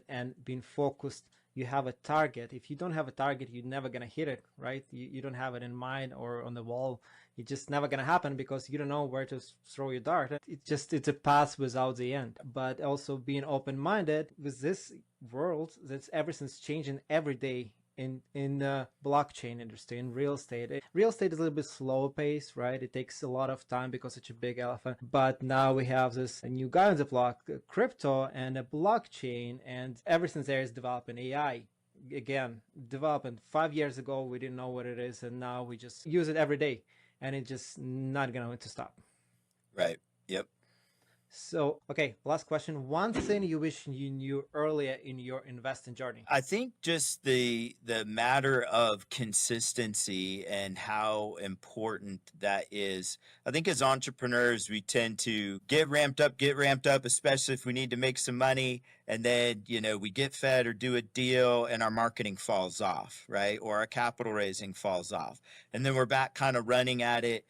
and being focused. You have a target. If you don't have a target, you're never going to hit it, right? You don't have it in mind or on the wall. It's just never going to happen because you don't know where to throw your dart. It's a path without the end. But also being open-minded with this world, that's everything's changing every day in the blockchain industry, in real estate. Real estate is a little bit slower pace, right? It takes a lot of time because it's a big elephant. But now we have this new guy on the block, crypto and a blockchain, and everything there is developing AI. Again, developing 5 years ago, we didn't know what it is, and now we just use it every day, and it's just not going to stop. Right. Yep. So, okay, last question. One thing you wish you knew earlier in your investing journey? I think just the matter of consistency and how important that is. I think as entrepreneurs, we tend to get ramped up, especially if we need to make some money. And then, we get fed or do a deal and our marketing falls off, right? Or our capital raising falls off. And then we're back kind of running at it,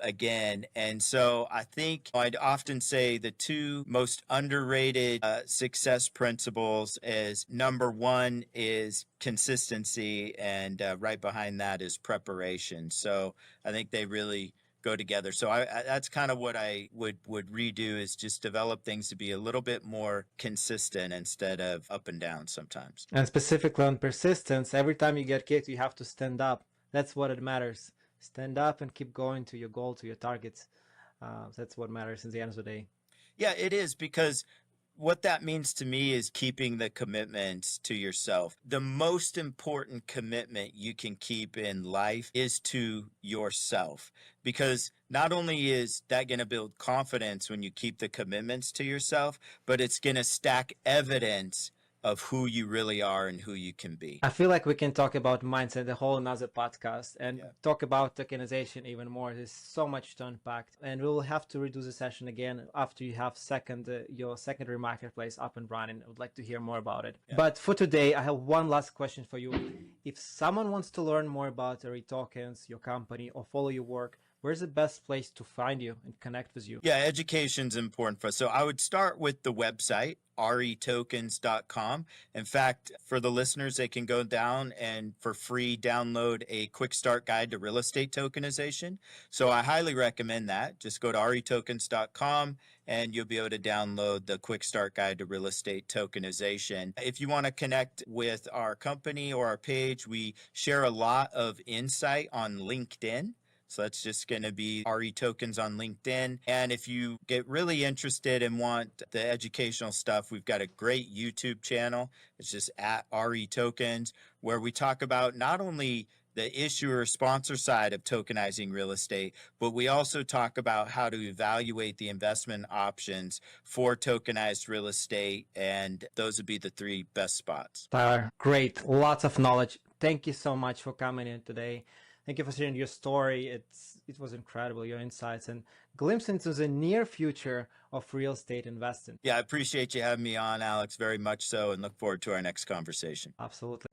again. And so I think I'd often say the two most underrated success principles is, number one is consistency, and right behind that is preparation. So I think they really go together. So that's kind of what I would redo, is just develop things to be a little bit more consistent instead of up and down sometimes. And specifically on persistence, every time you get kicked, you have to stand up. That's what it matters. Stand up and keep going to your goal, to your targets. That's what matters in the end of the day. Yeah, it is, because what that means to me is keeping the commitments to yourself. The most important commitment you can keep in life is to yourself, because not only is that going to build confidence when you keep the commitments to yourself, but it's going to stack evidence of who you really are and who you can be. I feel like we can talk about mindset the whole another podcast and Yeah. talk about tokenization even more. There's so much to unpack, and we will have to redo the session again after you have your secondary marketplace up and running. I would like to hear more about it. Yeah. But for today, I have one last question for you. If someone wants to learn more about REtokens, your company, or follow your work, where's the best place to find you and connect with you? Yeah, education's important for us. So I would start with the website, REtokens.com. In fact, for the listeners, they can go down and for free download a quick start guide to real estate tokenization. So I highly recommend that. Just go to REtokens.com and you'll be able to download the quick start guide to real estate tokenization. If you want to connect with our company or our page, we share a lot of insight on LinkedIn. So that's just going to be REtokens on LinkedIn. And if you get really interested and want the educational stuff, we've got a great YouTube channel. It's just at REtokens, where we talk about not only the issuer sponsor side of tokenizing real estate, but we also talk about how to evaluate the investment options for tokenized real estate. And those would be the three best spots. Tyler, great. Lots of knowledge. Thank you so much for coming in today. Thank you for sharing your story. It was incredible, your insights and glimpse into the near future of real estate investing. Yeah, I appreciate you having me on, Alex, very much so, and look forward to our next conversation. Absolutely.